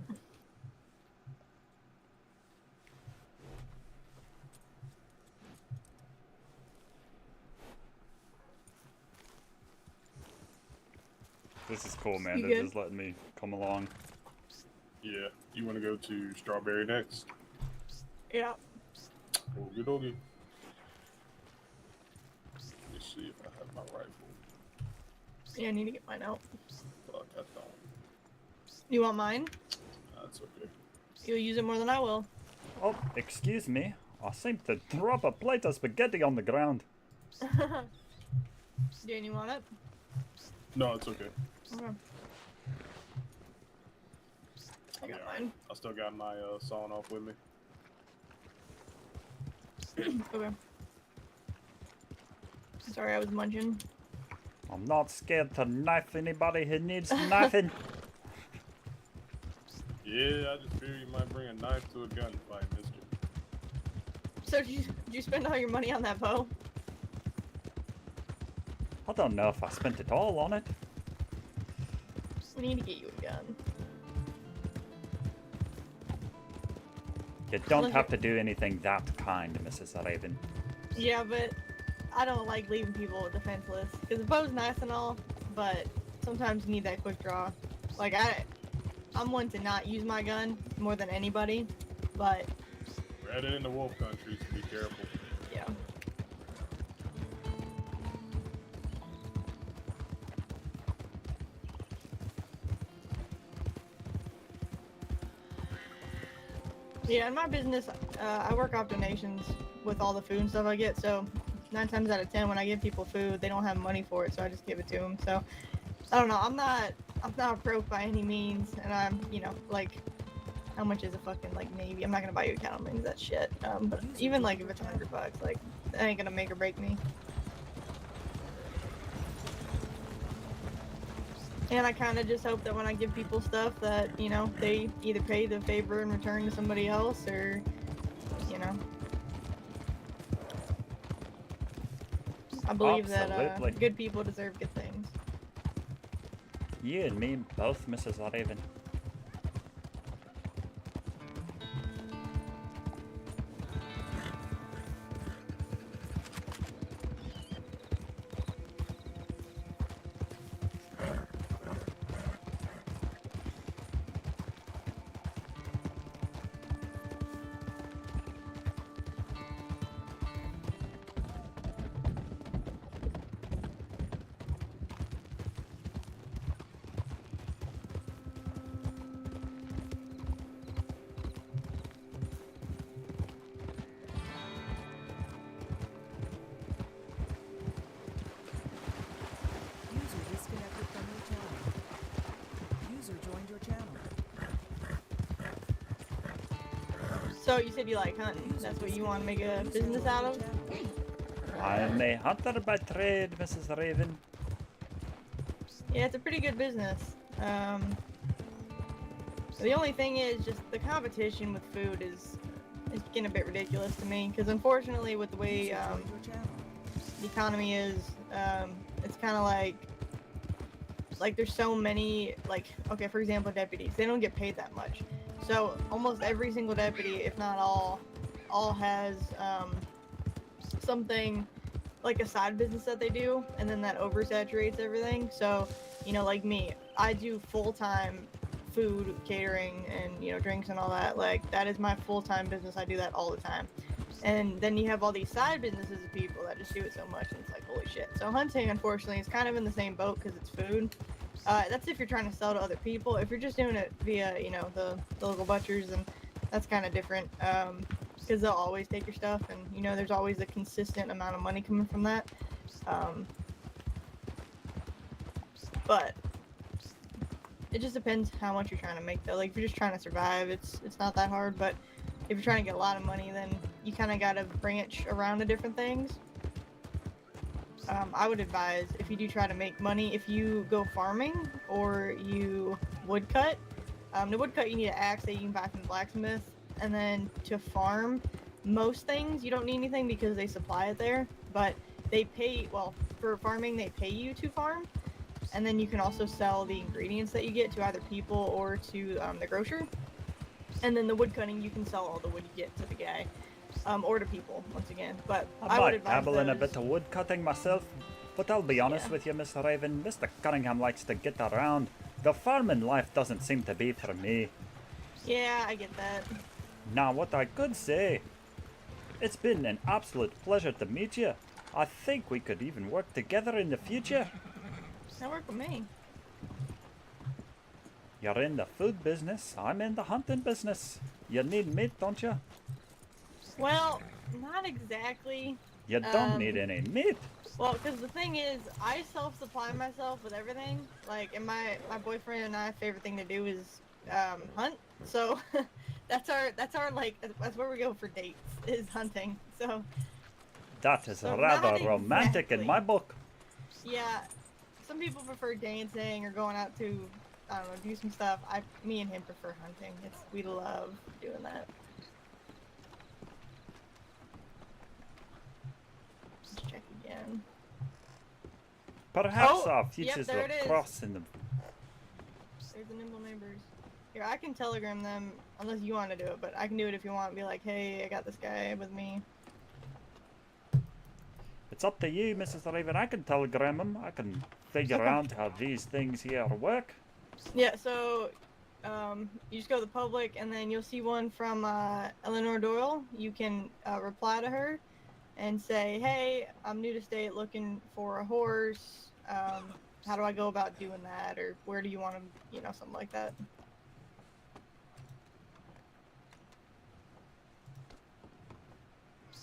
This is cool, man. You They're good? just letting me come along. Yeah, you want to go to Strawberry next? Yeah. Okie dokie. Let's see if I have my rifle. Yeah, I need to get mine out. Fuck, I don't. You want mine? That's okay. You'll use it more than I will. Oh, excuse me. I seem to drop a plate of spaghetti on the ground. Dan, you want it? No, it's okay. Okay. I got Yeah, mine. I still got my sawn off with me. Okay. Sorry, I was munching. I'm not scared to knife anybody who needs knifing. Yeah, I just figured you might bring a knife to a gunfight, mister. So did you spend all your money on that bow? I don't know if I spent it all on it. We need to get you a gun. You don't Look have at- to do anything that kind, Mrs. Raven. Yeah, but I don't like leaving people defenseless. Because the bow's nice and all, but sometimes you need that quick draw. Like, I'm one to not use my gun more than anybody, but We're headed into wolf country, so be careful. yeah. Yeah, in my business, I work off donations with all the food and stuff I get, so 9 times out of 10 when I give people food, they don't have money for it, so I just give it to them. So, I don't know, I'm not broke by any means, and I'm, you know, like, how much is a fucking, like, Navy? I'm not gonna buy you a cattle mini, that shit. But even, like, if it's $100, like, that ain't gonna make or break me. And I kind of just hope that when I give people stuff that, you know, they either pay the favor in return to somebody else or, you know. I believe that Absolutely. good people deserve good things. You and me both, Mrs. Raven. So you said you like hunting. That's what you want to make a business out of? I'm a hunter by trade, Mrs. Raven. Yeah, it's a pretty good business. The only thing is just the competition with food is getting a bit ridiculous to me. Because unfortunately, with the way the economy is, it's kind of like there's so many, like, okay, for example, deputies, they don't get paid that much. So almost every single deputy, if not all has something like a side business that they do, and then that oversaturates everything. So, you know, like me, I do full-time food catering and, you know, drinks and all that. Like, that is my full-time business. I do that all the time. And then you have all these side businesses of people that just do it so much, and it's like, holy shit. So hunting, unfortunately, is kind of in the same boat because it's food. That's if you're trying to sell to other people. If you're just doing it via, you know, the local butchers, and that's kind of different, because they'll always take your stuff, and, you know, there's always a consistent amount of money coming from that. But it just depends how much you're trying to make, though. Like, if you're just trying to survive, it's not that hard, but if you're trying to get a lot of money, then you kind of got to branch around to different things. I would advise, if you do try to make money, if you go farming or you woodcut. The woodcut, you need an axe that you can buy from the blacksmith, and then to farm most things, you don't need anything because they supply it there, but they pay, well, for farming, they pay you to farm, and then you can also sell the ingredients that you get to either people or to the grocer. And then the wood cutting, you can sell all the wood you get to the guy, or to people, once again. But I would might advise dabble in a those. bit of wood cutting myself, but I'll be honest Yeah. with you, Mr. Raven, Mr. Cunningham likes to get around. The farming life doesn't seem to be for me. Yeah, I get that. Now, what I could say, it's been an absolute pleasure to meet you. I think we could even work together in the future. That worked with me. You're in the food business, I'm in the hunting business. You need meat, don't you? Well, not exactly. You don't need any meat. Well, because the thing is, I self-supply myself with everything. Like, and my boyfriend and I, favorite thing to do is hunt. So that's our like, that's where we go for dates, is hunting. So That is So rather not romantic in my exactly. book. yeah, some people prefer dancing or going out to, I don't know, do some stuff. Me and him prefer hunting. We love doing that. Let's check again. Perhaps Oh, our yep, futures there will it is. cross in the... There's the nimble neighbors. Here, I can telegram them, unless you want to do it, but I can do it if you want. Be like, hey, I got this guy with me. It's up to you, Mrs. Raven. I can telegram him. I can figure Okay. out how these things here work. Yeah, so you just go to the public, and then you'll see one from Eleanor Doyle. You can reply to her and say, hey, I'm new to state looking for a horse. How do I go about doing that? Or where do you want to, you know, something like that.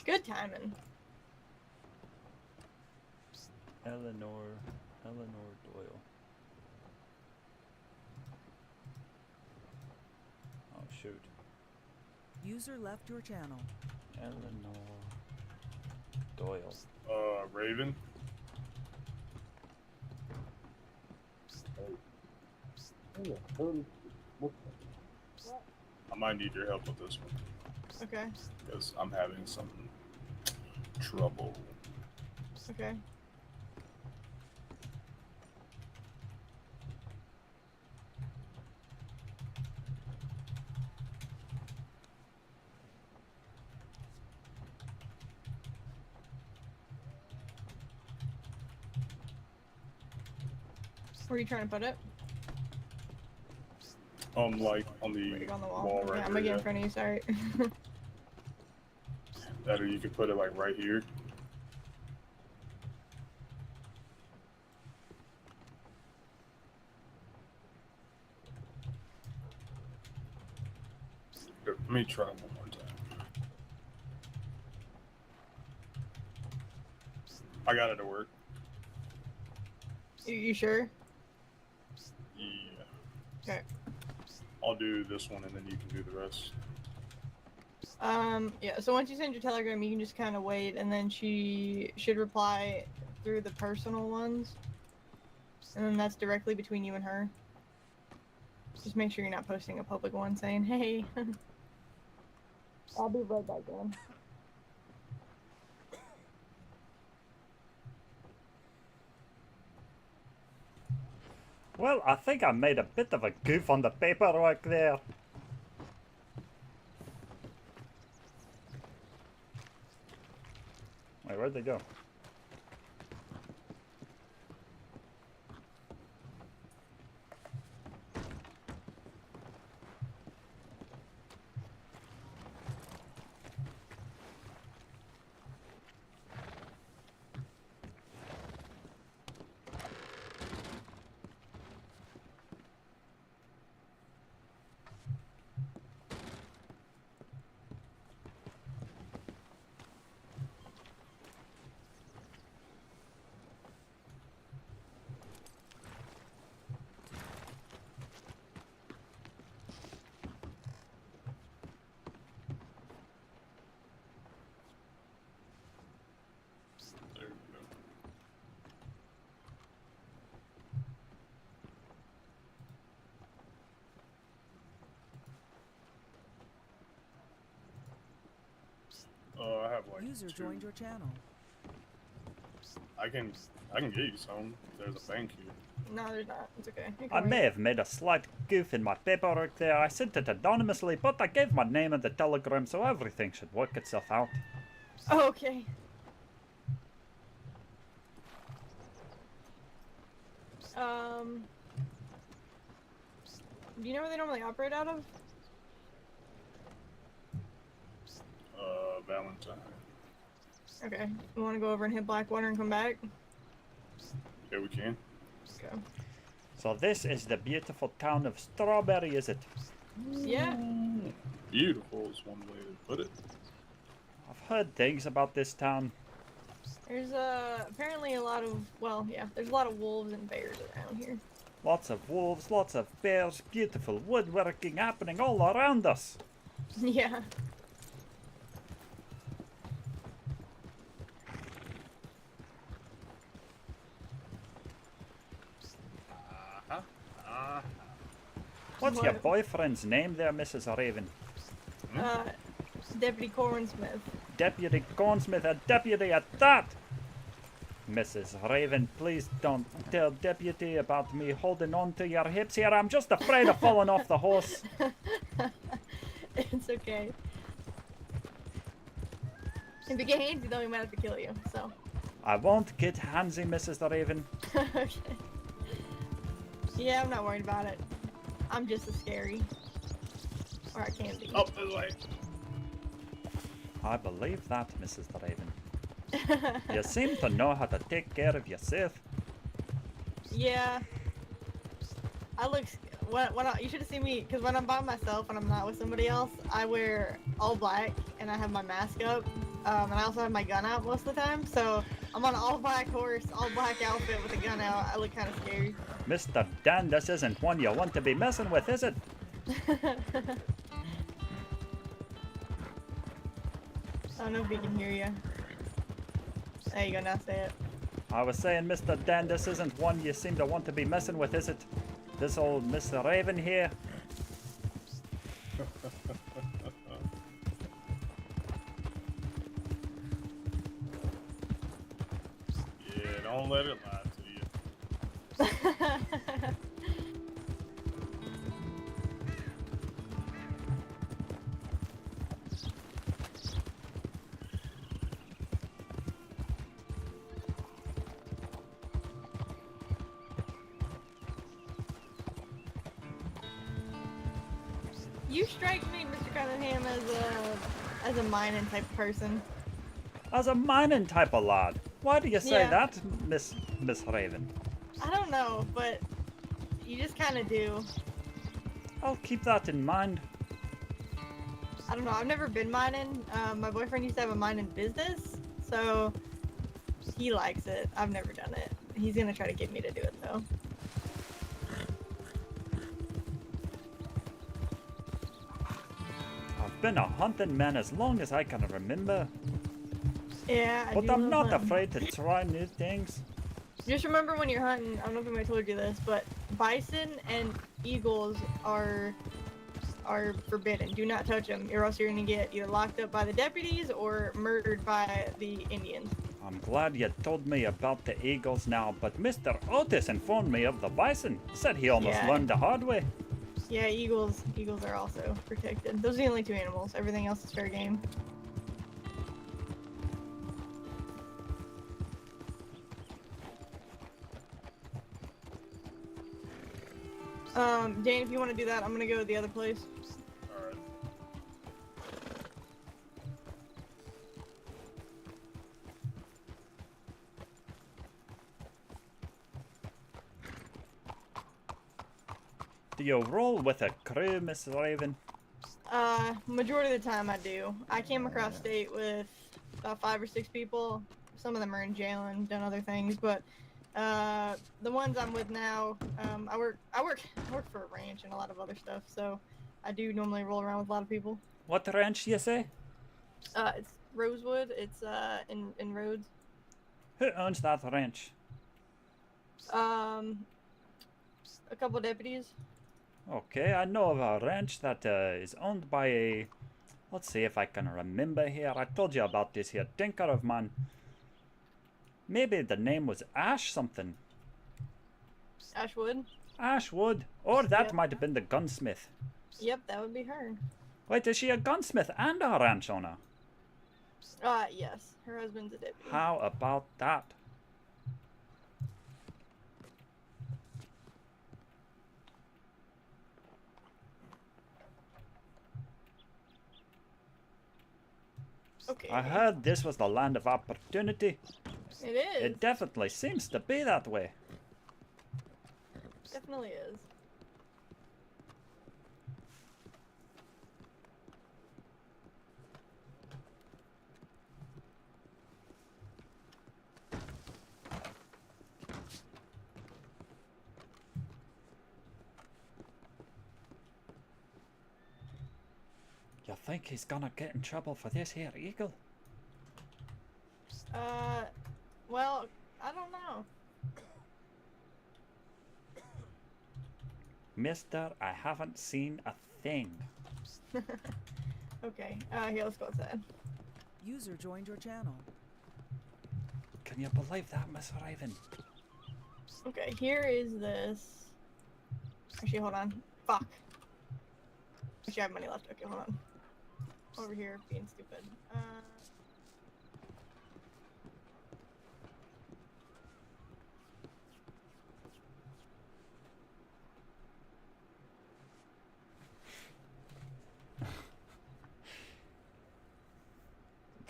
Good timing. Eleanor Doyle. Oh, shoot. User left your channel. Eleanor Doyle. Raven. I might need your help with this one Okay. because I'm having some trouble. Okay. Where are you trying to put it? Like on the Right on the wall. wall Okay, right I'm here. gonna get Yeah. in front of you, sorry. That, or you could put it like right here. Here, let me try one more time. I got it to work. You sure? Yeah. Okay. I'll do this one and then you can do the rest. Yeah, so once you send your telegram, you can just kind of wait, and then she should reply through the personal ones. And then that's directly between you and her. Just make sure you're not posting a public one saying, hey. I'll be right back in. Well, I think I made a bit of a goof on the paperwork there. Wait, where'd they go? There we go. I have like User 2. joined your channel. I can get you some. There's a thank you. No, there's not. It's okay. You I can may wait. have made a slight goof in my paperwork there. I sent it anonymously, but I gave my name in the telegram, so everything should work itself out. Oh, okay. Do you know where they normally operate out of? Valentine. Okay. You want to go over and hit Blackwater and come back? Yeah, we can. Okay. So this is the beautiful town of Strawberry, is it? Yeah. Beautiful is one way to put it. I've heard things about this town. There's apparently a lot of, well, yeah, there's a lot of wolves and bears around here. Lots of wolves, lots of bears, beautiful woodworking happening all around us. Yeah. What's your What? boyfriend's name there, Mrs. Raven? Deputy Cornsmith. Deputy Cornsmith, a deputy at that! Mrs. Raven, please don't tell deputy about me holding on to your hips here. I'm just afraid of falling off the horse. It's okay. If you get handsy though, he might have to kill you, so. I won't get handsy, Mrs. Raven. Okay. Yeah, I'm not worried about it. I'm just as scary. Or I can be. Up this way. I believe that, Mrs. Raven. You seem to know how to take care of yourself. Yeah. I look. You should have seen me, because when I'm by myself and I'm not with somebody else, I wear all black and I have my mask up. And I also have my gun out most of the time. So I'm on an all black horse, all black outfit with a gun out. I look kind of scary. Mr. Dan, this isn't one you want to be messing with, is it? I don't know if he can hear you. There you go, now say it. I was saying, Mr. Dan, this isn't one you seem to want to be messing with, is it? This old Mr. Raven here. Yeah, don't let it lie to you. You strike me, Mr. Cunningham, as a mining type person. As a mining type of lad. Why do you say Yeah. that, Miss Raven? I don't know, but you just kind of do. I'll keep that in mind. I don't know. I've never been mining. My boyfriend used to have a mining business, so he likes it. I've never done it. He's gonna try to get me to do it though. I've been a hunting man as long as I can remember. Yeah, But do I'm love not hunting. afraid to try new things. Just remember when you're hunting, I don't know if anybody told you this, but bison and eagles are forbidden. Do not touch them, or else you're gonna get either locked up by the deputies or murdered by the Indians. I'm glad you told me about the eagles now, but Mr. Otis informed me of the bison. Said he almost Yeah. learned the hard way. Yeah, eagles are also protected. Those are the only two animals. Everything else is fair game. Dane, if you want to do that, I'm gonna go to the other place. Alright. Do you roll with a crew, Miss Raven? Majority of the time I do. I came across state with about 5 or 6 people. Some of them are in jail and done other things, but the ones I'm with now, I work for a ranch and a lot of other stuff, so I do normally roll around with a lot of people. What ranch you say? It's Rosewood. It's in Rhodes. Who owns that ranch? A couple deputies. Okay, I know of a ranch that is owned by a... Let's see if I can remember here. I told you about this here tinker of mine. Maybe the name was Ash something. Ashwood. Ashwood. Or that Yep. might have been the gunsmith. Yep, that would be her. Wait, is she a gunsmith and a ranch owner? Yes. Her husband's a deputy. How about that? Okay. I heard this was the land of opportunity. It is. It definitely seems to be that way. Definitely is. You think he's gonna get in trouble for this here eagle? Well, I don't know. Mister, I haven't seen a thing. Okay, here, let's go outside. User joined your channel. Can you believe that, Miss Raven? Okay, here is this. Actually, hold on. Fuck. Actually, I have money left. Okay, hold on. Over here, being stupid.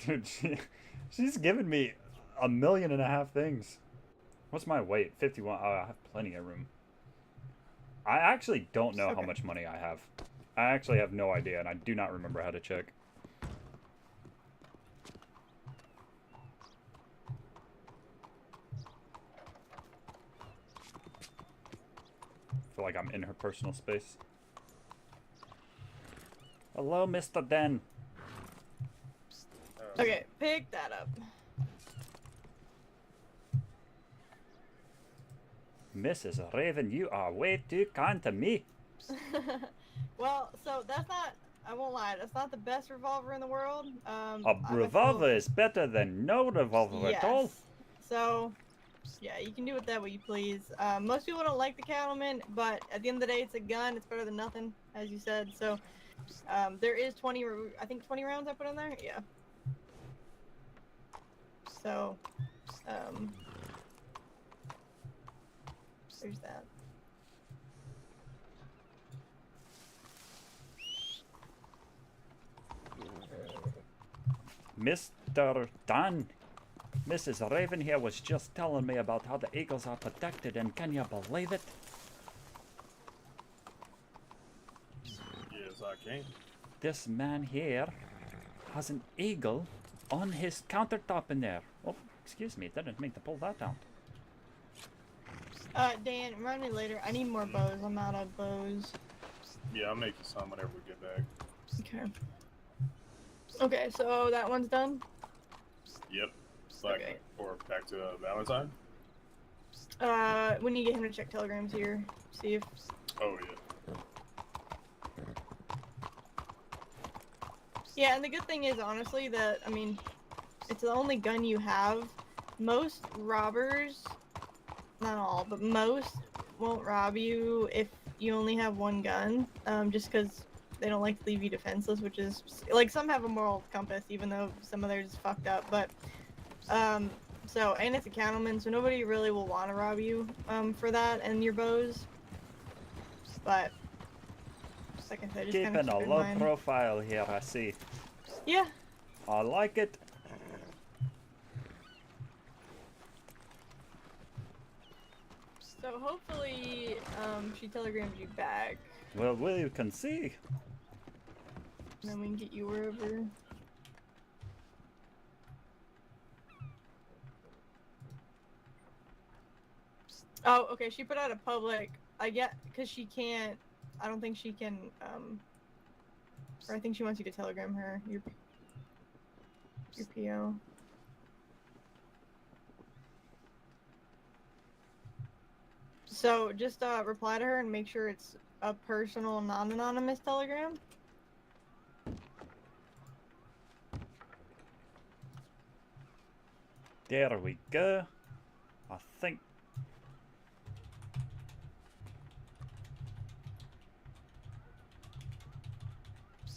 Dude, she's given me 1.5 million things. What's my weight? 51. Oh, I have plenty of room. I actually don't know how Okay. much money I have. I actually have no idea, and I do not remember how to check. I feel like I'm in her personal space. Hello, Mr. Den. Okay, pick that up. Mrs. Raven, you are way too kind to me. Well, so that's not. I won't lie. That's not the best revolver in the world. A revolver is better than no revolver at all. So, yeah, you can do with that what you please. Most people don't like the Cattleman, but at the end of the day, it's a gun. It's better than nothing, as you said. So, there is 20. I think 20 rounds I put in there. Yeah. So, there's that. Mr. Dan, Mrs. Raven here was just telling me about how the eagles are protected, and can you believe it? Yes, I can. This man here has an eagle on his countertop in there. Oh, excuse me, didn't mean to pull that down. Dan, remind me later. I need more bows. I'm out of bows. Yeah, I'll make you some whenever we get back. Okay. Okay, so that one's done. Yep. Back, Okay. Or back to Valentine. We need to get him to check telegrams here. See if. Oh yeah. Yeah, and the good thing is, honestly, that, I mean, it's the only gun you have. Most robbers, not all, but most won't rob you if you only have one gun, just because they don't like to leave you defenseless, which is, like, some have a moral compass, even though some of theirs is fucked up, but, so, and it's a cattleman, so nobody really will want to rob you, for that and your bows, but, like I said, just kind of Keeping a keep in low mind. profile here, I see. Yeah. I like it. So hopefully, she telegrams you back, Well, we can see. and then we can get you wherever. Oh, okay, she put out a public, I get, because she can't, I don't think she can, or I think she wants you to telegram her your PO. So just reply to her and make sure it's a personal, non-anonymous telegram. There we go. I think.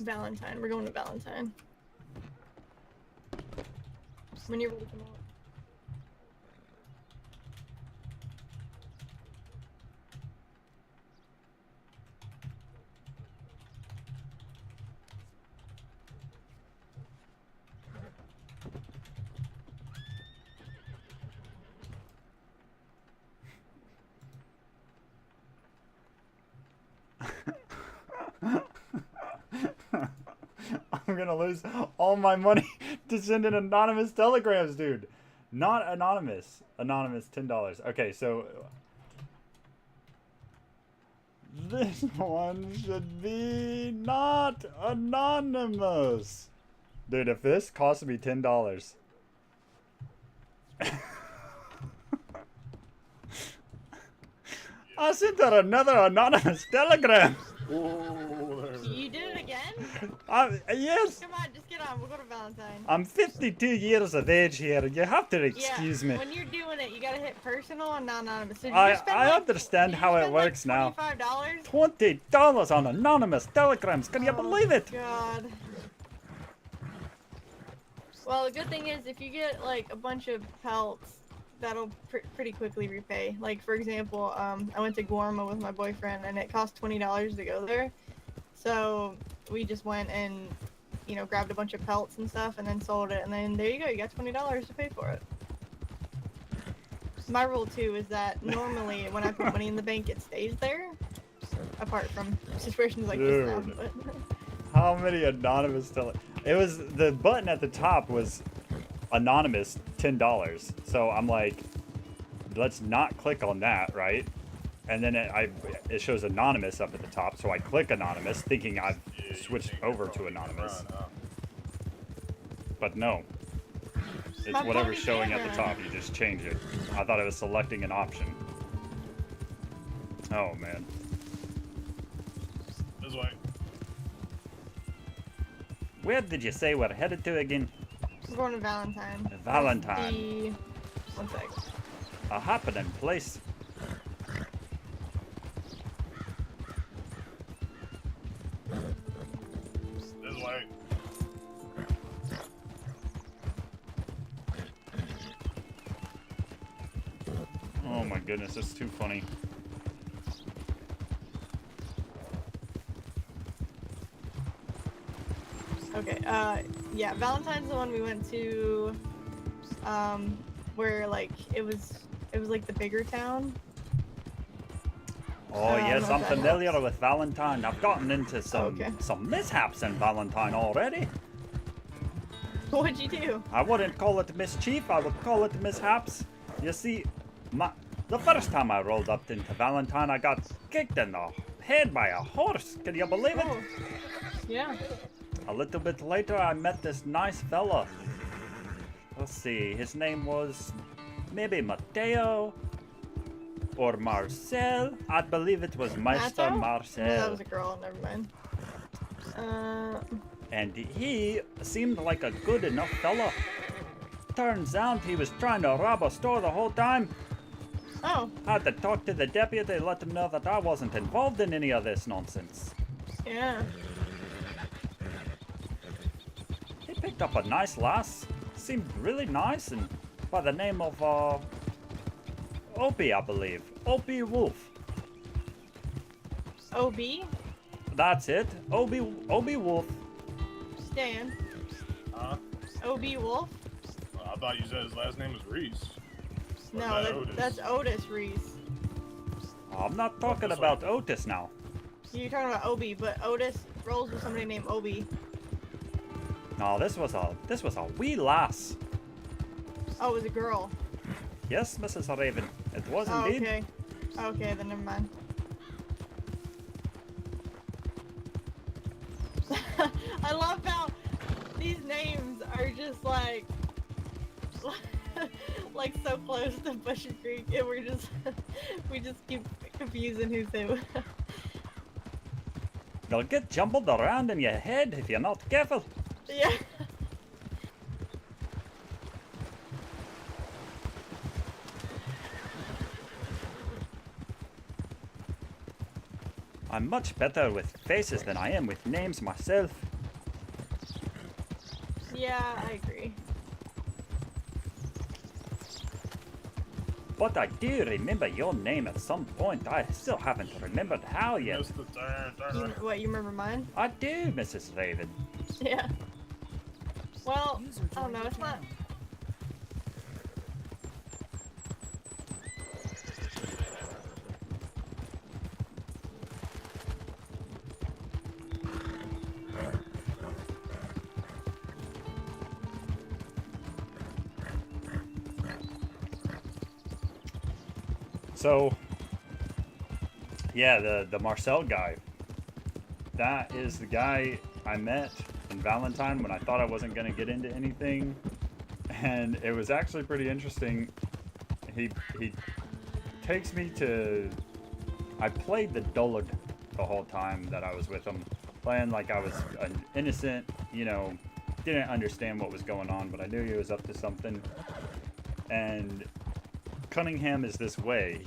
Valentine, we're going to Valentine. When you're ready to come out. I'm gonna lose all my money to send in anonymous telegrams, dude. Not anonymous. Anonymous, $10. Okay, so this one should be not anonymous. Dude, if this cost me $10. I sent her another anonymous telegram. Oh, there we You did it again? Yes. Come on, just get on. We'll go to Valentine. I'm 52 years of age here. You have to excuse yeah, me. When you're doing it, you gotta hit personal and non-anonymous. So I understand how it works now. $25? $20 on anonymous telegrams. Can you believe it? God. Well, the good thing is if you get like a bunch of pelts, that'll pretty quickly repay. Like for example, I went to Guarma with my boyfriend, and it cost $20 to go there. So we just went and, you know, grabbed a bunch of pelts and stuff, and then sold it, and then there you go. You got $20 to pay for it. My rule too is that normally when I put money in the bank, it stays there. Apart from situations like this now, but. How many anonymous It was the button at the top was anonymous $10. So I'm like, let's not click on that, right? And then it shows anonymous up at the top, so I click anonymous, thinking I've switched over to anonymous. But no, it's whatever's showing at the top. You just change it. I thought it was selecting an option. Oh man. This way. Where did you say we're headed to again? We're going to Valentine. Valentine. One sec. A happening place. This way. Oh my goodness, it's too funny. Okay, yeah, Valentine's the one we went to, where, like, it was like the bigger town. Oh yes, no, I'm that familiar helps. with Valentine. I've gotten into some Okay. mishaps in Valentine already. What'd you do? I wouldn't call it mischief, I would call it mishaps. You see, the first time I rolled up into Valentine, I got kicked in the head by a horse. Can you believe it? Oh. Yeah. a little bit later, I met this nice fella. Let's see, his name was maybe Mateo or Marcel. I believe it was Meister Matto? Marcel. No, that was a girl. Never mind. And he seemed like a good enough fella. Turns out he was trying to rob a store the whole time. Oh. Had to talk to the deputy, let him know that I wasn't involved in any of this nonsense. Yeah. He picked up a nice lass. Seemed really nice, and by the name of Opie, I believe. Opie Wolf. OB? That's it. Opie Wolf. Stan. Huh? OB Wolf? I thought you said his last name was Reese. Or is No, that Otis? that's Otis Reese. I'm not talking about Otis now. You're talking about Obi, but Otis rolls with somebody named Obi. No, this was a wee lass. Oh, it was a girl. Yes, Mrs. Raven. It was Oh, indeed. okay. Okay, then never mind. I love how these names are just like so close to Busher Creek, and we just keep confusing who's who. They'll get jumbled around in your head if you're not careful. Yeah. I'm much better with faces than I am with names myself. Yeah, I agree. But I do remember your name at some point. I still haven't remembered how yet. Missed the turn. What, you remember mine? I do, Mrs. Raven. Yeah. Well, User I don't joined know, your it's not... channel. So, yeah, the Marcel guy. That is the guy I met in Valentine when I thought I wasn't going to get into anything. And it was actually pretty interesting. He takes me to... I played the dullard the whole time that I was with him. Playing like I was an innocent, you know, didn't understand what was going on, but I knew he was up to something. And Cunningham is this way.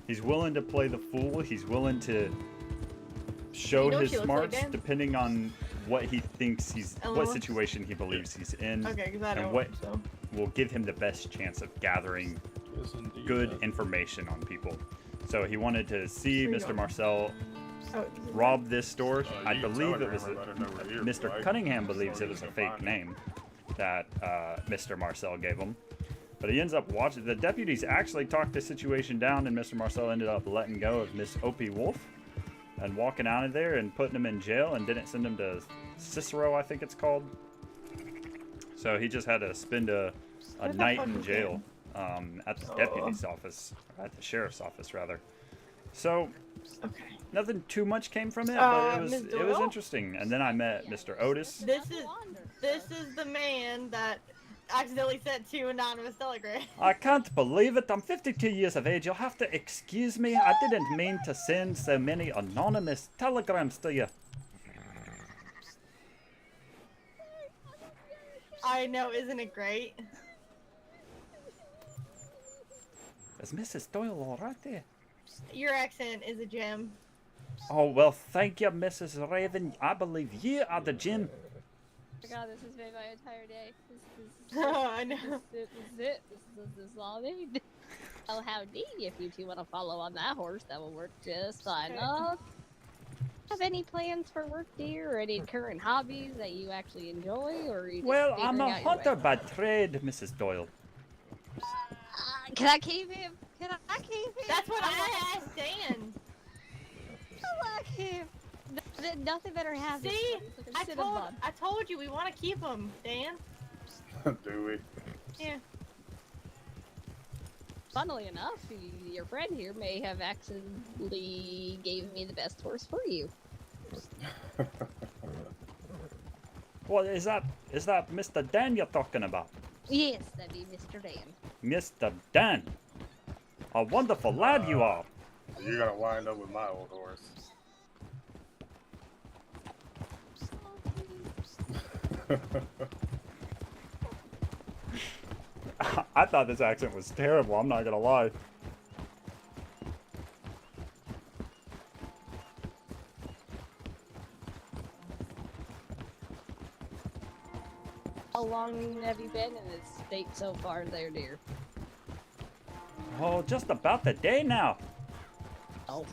He's willing to play the fool. He's willing to show You know what his she looks smarts like, Dan? depending on what he thinks what LOL? situation he believes he's in, Okay, because I and don't, what so... will give him the best chance of gathering Yes, indeed. good information on people. So he wanted to see Where you Mr. going? Marcel Oh, rob this store. I you can believe it telegram was her, let her know we're here, Mr. right? Cunningham believes it was a Sorry, fake fine. name that Mr. Marcel gave him. But he ends up watching. The deputies actually talked the situation down, and Mr. Marcel ended up letting go of Miss Opie Wolf and walking out of there and putting him in jail, and didn't send him to Cicero, I think it's called. So he just had to spend a Where's that night in fucking jail at the deputy's office, or at the sheriff's office rather. So Okay. nothing too much came from it, but Ms. it was Doyle? interesting. And then I met Mr. Otis. This is the man that accidentally sent 2 anonymous telegrams. I can't believe it. I'm 52 years of age. You'll have to excuse me. I didn't mean to send so many anonymous telegrams to you. I know, isn't it great? Is Mrs. Doyle all right there? Your accent is a gem. Oh, well, thank you, Mrs. Raven. I believe you are the gem. Oh my god, this has made my entire day. This I know. is it. This is all I need. Oh, howdy. If you two want to follow on that horse, that will work just fine. Okay. Have any plans for work, dear, or any current hobbies that you actually enjoy, or are you just Well, I'm a figuring out your hunter way? by trade, Mrs. Doyle. Can I keep him? Can I keep him? That's what I asked Dan. I like him. Nothing better happens. See? Look I at I told you we want to keep him, Dan. Do we? Yeah. Funnily enough, your friend here may have accidentally gave me the best horse for you. What is that? Is that Mr. Dan you're talking about? Yes, that'd be Mr. Dan. Mr. Dan. A wonderful lad you are. You're gonna wind up with my old horse. I thought this accent was terrible, I'm not gonna lie. How long have you been in this state so far there, dear? Oh, just about the day now. Oh.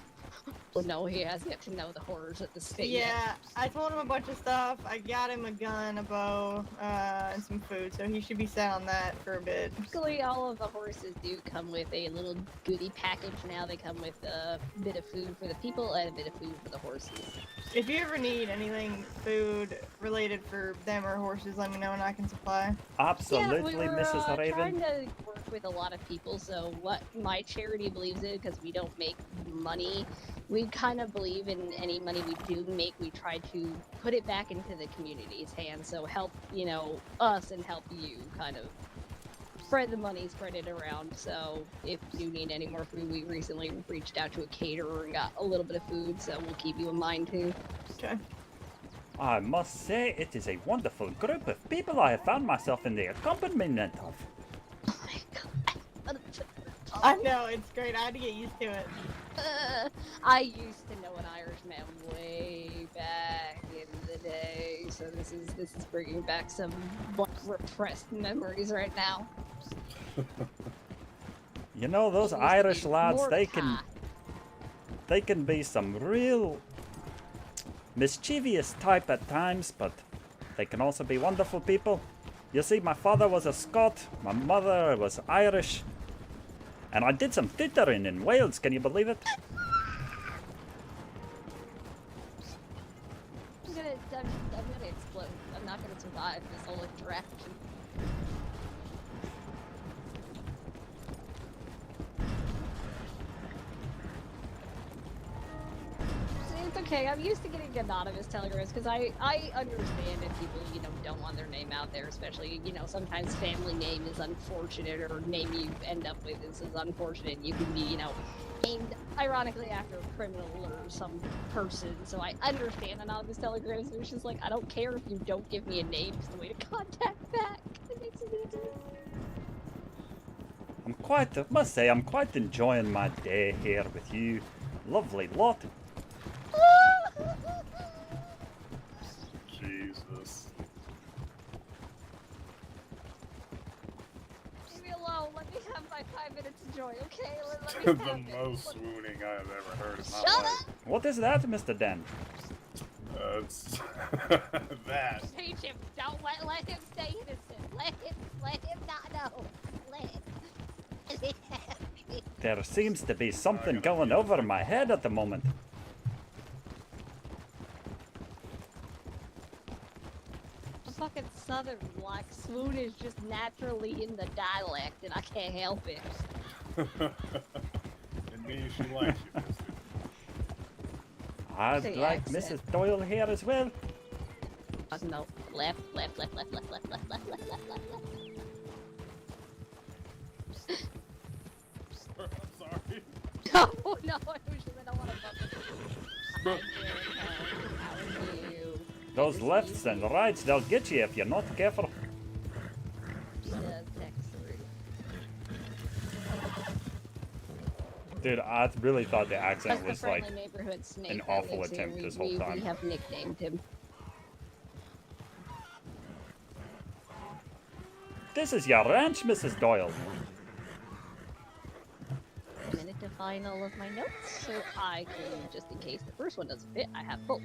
Well, no, he has yet to know the horrors of the state Yeah, yet. I told him a bunch of stuff. I got him a gun, a bow, and some food, so he should be set on that for a bit. Basically, all of the horses do come with a little goodie package now. They come with a bit of food for the people and a bit of food for the horses. If you ever need anything food related for them or horses, let me know and I can supply. Absolutely, yeah, we were, Mrs. Raven. trying to work with a lot of people, so what my charity believes in, because we don't make money, we kind of believe in any money we do make, we try to put it back into the community's hands, so help, you know, us and help you, kind of spread the money, spread it around. So if you need any more food, we recently reached out to a caterer and got a little bit of food, so we'll keep you in mind too. Okay. I must say, it is a wonderful group of people I have found myself in the accompaniment of. Oh my god. I know, it's great. I had to get used to it. I used to know an Irishman way back in the day, so this is bringing back some repressed memories right now. You know, those Used to Irish be lads, more they tight. can be some real mischievous type at times, but they can also be wonderful people. You see, my father was a Scot, my mother was Irish, and I did some tutoring in Wales, can you believe it? I'm gonna explode. I'm not gonna survive this whole interaction. It's okay. I'm used to getting anonymous telegrams because I understand if people, you know, don't want their name out there, especially, you know, sometimes family name is unfortunate or name you end up with is unfortunate. You can be, you know, named ironically after a criminal or some person. So I understand anonymous telegrams. It's just like, I don't care if you don't give me a name. It's the way to contact back. It makes it easier. I must say, I'm quite enjoying my day here with you. Lovely lot. Jesus. Leave me alone. Let me have my 5 minutes of joy, okay? Let The me have it. most swooning I have ever heard in my Shut life. up! What is that, Mr. Dan? It's that. Teach him. Don't let him stay innocent. Let him not know. Let him have it. There seems to be something going over my head at the moment. Fucking southern, like, swoon is just naturally in the dialect, and I can't help it. It means she likes you, mister. I'd The like accent. Mrs. Doyle here as well. No, left, left, left, left, left, left, left, left, left, left, left. I'm sorry. Oh no, I don't want to bump it. How are you? Those lefts and rights, they'll get you if you're not careful. Text through. Dude, I really thought the That's accent the was friendly like neighborhood snake an that awful lives here. attempt this whole We time. have nicknamed him. This is your ranch, Mrs. Doyle. A minute to find all of my notes, so I can, just in case the first one doesn't fit, I have both.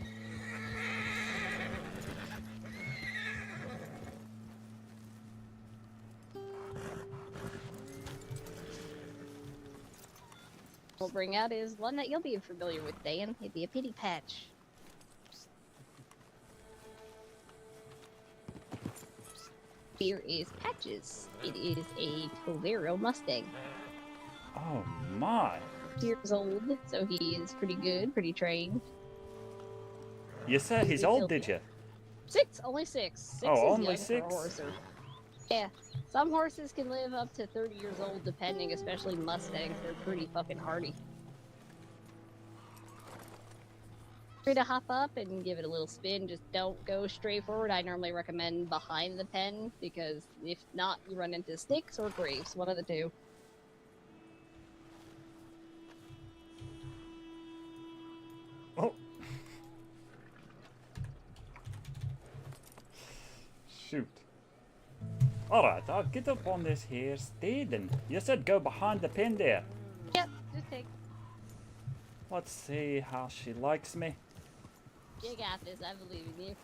We'll bring out is one that you'll be familiar with, Dan. It'd be a pity patch. Here is Patches. It is a Tolero Mustang. Oh my. Years old, so he is pretty good, pretty trained. You said he's old, did you? 6, only 6. 6 Oh, is only young for a 6? horse. Yeah, some horses can live up to 30 years old, depending, especially Mustangs. They're pretty fucking hardy. Free to hop up and give it a little spin. Just don't go straight forward. I normally recommend behind the pen, because if not, you run into snakes or graves. One of the two. Oh. Shoot. Alright, I'll get up on this here steed, and you said go behind the pen there. Yep, just take. Let's see how she likes me. You got this, I believe in you.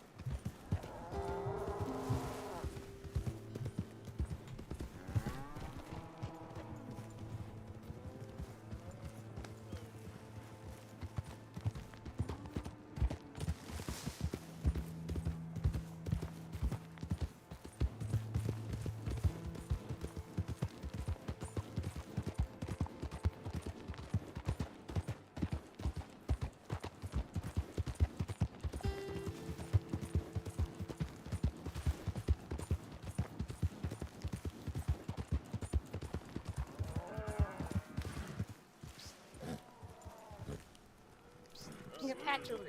Your patchouli.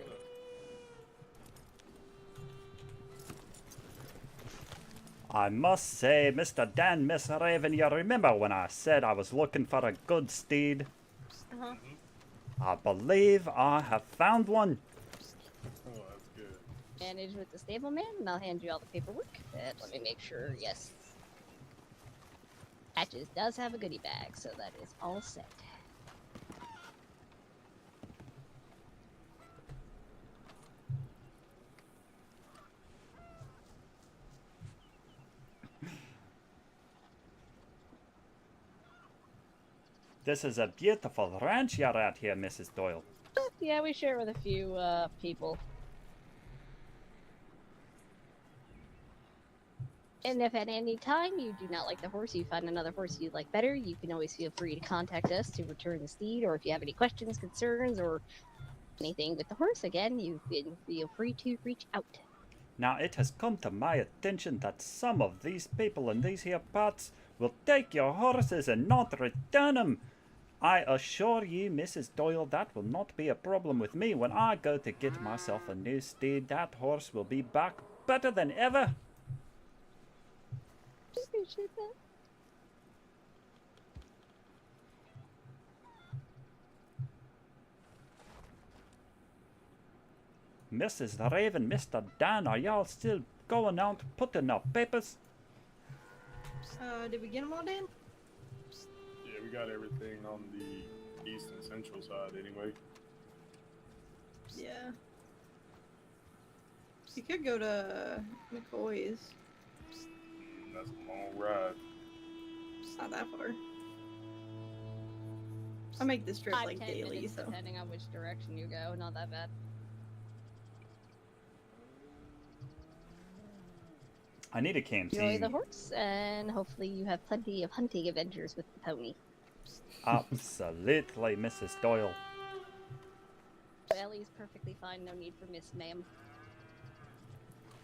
I must say, Mr. Dan, Miss Raven, you remember when I said I was looking for a good steed? Uh-huh. I believe I have found one. Oh, that's good. Manage with the stableman, and I'll hand you all the paperwork. Let me make sure, yes. Patches does have a goodie bag, so that is all set. This is a beautiful ranch you're at here, Mrs. Doyle. Yeah, we share with a few people. And if at any time you do not like the horse, you find another horse you like better, you can always feel free to contact us to return the steed, or if you have any questions, concerns, or anything with the horse, again, you can feel free to reach out. Now, it has come to my attention that some of these people in these here parts will take your horses and not return them. I assure you, Mrs. Doyle, that will not be a problem with me. When I go to get myself a new steed, that horse will be back better than ever. Appreciate that. Mrs. Raven, Mr. Dan, are y'all still going out putting up papers? Did we get them all, Dan? Yeah, we got everything on the east and central side anyway. Yeah. You could go to McCoy's. That's a long ride. It's not that far. I make this trip 5, like 10 daily, minutes, so. depending on which direction you go, not that bad. I need a canteen. Enjoy the horse, and hopefully you have plenty of hunting adventures with the pony. Absolutely, Mrs. Doyle. Ellie's perfectly fine, no need for Miss Ma'am.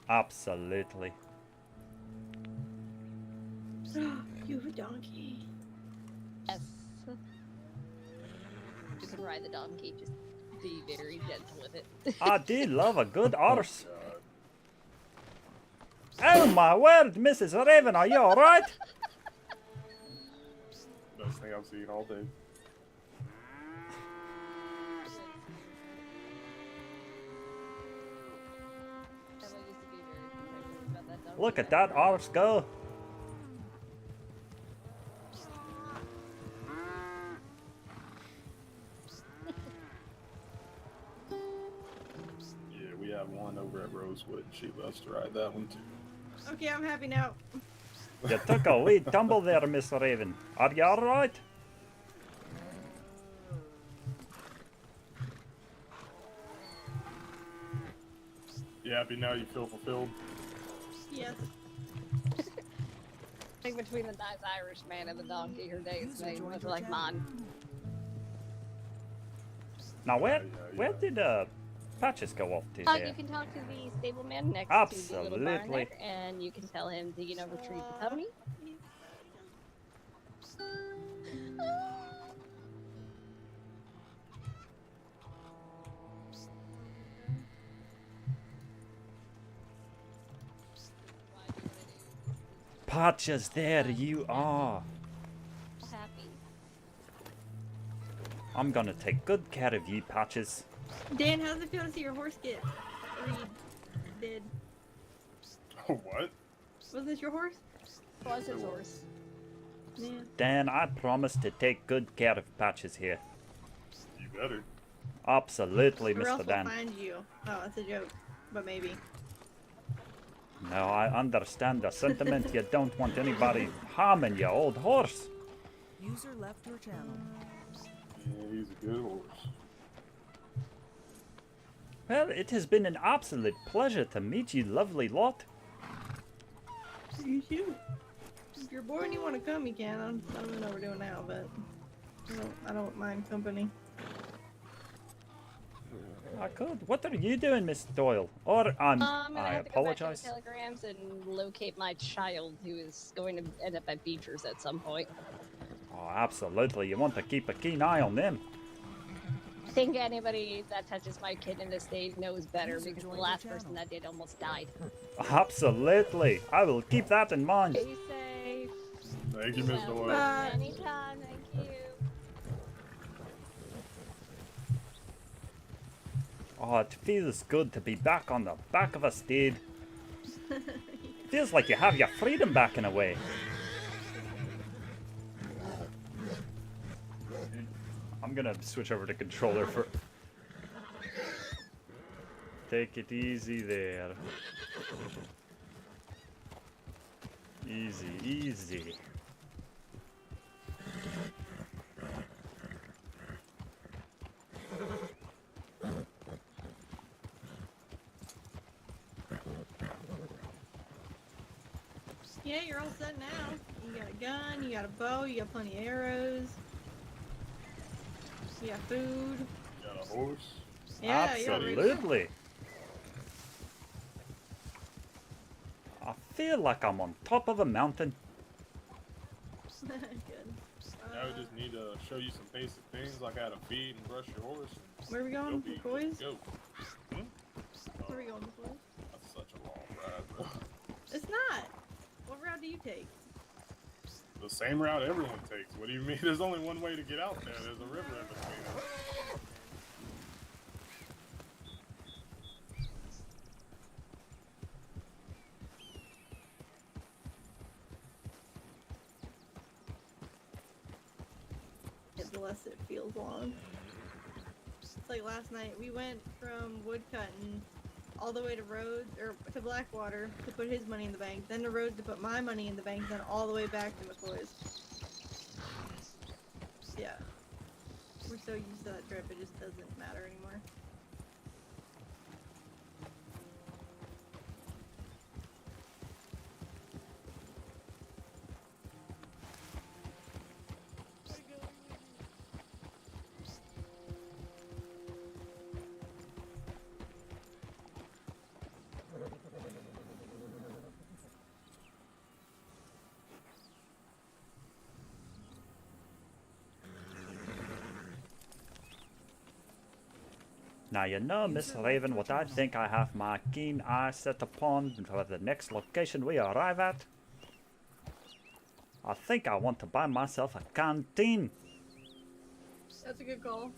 Absolutely. You have a donkey. Yes. You can ride the donkey, just be very gentle with it. I do love a good horse. Oh my word, Mrs. Raven, are you alright? Best thing I've seen all day. Ella used to be very protective about that donkey. Look at that horse go. Yeah, we have one over at Rosewood. She loves to ride that one too. Okay, I'm happy now. You took a wee tumble there, Miss Raven. Are you alright? You happy now? You feel fulfilled? Yes. I think between the nice Irish man and the donkey, her days User made joined much your like channel. mine. Now where Yeah. did Patches go off to You there. can talk to the stableman next to the little barn Absolutely. there, and you can tell him to, you know, retrieve the pony. Patches, there you are. Happy. I'm gonna take good care of you, Patches. Dan, how does it feel to see your horse get dead? What? Wasn't this your horse? Was his horse. Yeah. Dan, I promise to take good care of Patches here. You better. Absolutely, Or else Mr. Dan. we'll find you. Oh, that's a joke. But maybe. No, I understand the sentiment. You don't want anybody harming your old horse. User left your channel. Yeah, he's a good horse. Well, it has been an absolute pleasure to meet you, lovely lot. You too. If you're bored and you want to come, you can. I don't know what we're doing now, but I don't mind company. I could. What are you doing, Miss Doyle? Or I'm I gonna have to apologize. go back to the telegrams and locate my child, who is going to end up at Beecher's at some point. Oh, absolutely. You want to keep a keen eye on them. I think anybody that touches my kid in this state knows better, User because the joined last your person channel. that did almost died. Absolutely. I will keep that in mind. Be safe. Thank you, Miss Doyle. Anytime, thank you. Oh, it feels good to be back on the back of a steed. Feels like you have your freedom back in a way. I'm gonna switch over to controller for... Take it easy there. Easy, easy. Yeah, you're all set now. You got a gun, you got a bow, you got plenty of arrows. You got food. Got a horse. Yeah, you're all ready to go. Absolutely. I feel like I'm on top of a mountain. Good. Now we just need to show you some basic things like how to feed and brush your horse. And Where are we going, you'll be boys? good to go. Where are we going, boys? That's such a long ride, though. It's not. What route do you take? The same route everyone takes. What do you mean? There's only one way to get out there. There's a river in between us. The less it feels long. It's like last night. We went from woodcutting all the way to Rhodes, or to Blackwater to put his money in the bank, then to Rhodes to put my money in the bank, then all the way back to McCoy's. Yeah. We're so used to that trip, it just doesn't matter anymore. Now you know, Miss Raven, what I think I have my keen eye set upon for the next location we arrive at. I think I want to buy myself a canteen. That's a good call.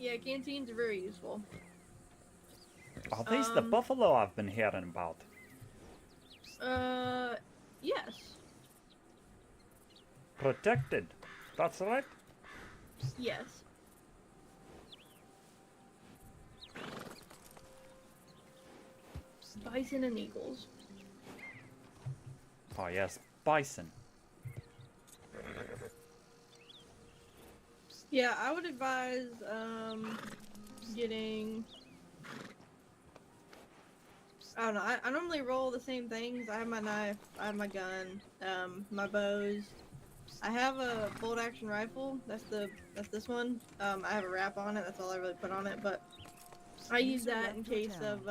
Yeah, canteens are very useful. Are these the buffalo I've been hearing about? Yes. Protected. That's right. Yes. Bison and eagles. Oh yes, bison. Yeah, I would advise, getting... I don't know, I normally roll the same things. I have my knife, I have my gun, my bows, I have a bolt action rifle. That's this one. I have a wrap on it. That's all I really put on it. But I use that in case of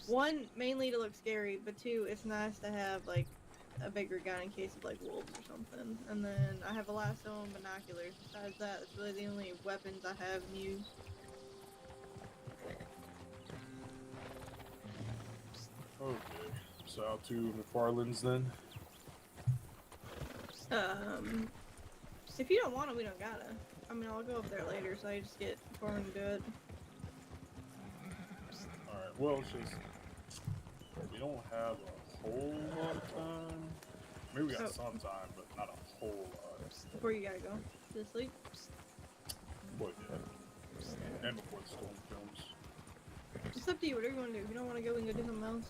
one, mainly to look scary, but two, it's nice to have like a bigger gun in case of like wolves or something. And then I have a lasso and binoculars. Besides that, that's really the only weapons I have and use. Okay, so out to McFarland's then. If you don't want it, we don't gotta. I mean, I'll go up there later, so I just get Foreman to do it. Alright, well, it's just, we don't have a whole lot of time. Maybe we got some time, but not a whole lot. Before you gotta go to sleep. But yeah, and before the storm comes. It's up to you, whatever you want to do. If you don't want to go, we can go do something else.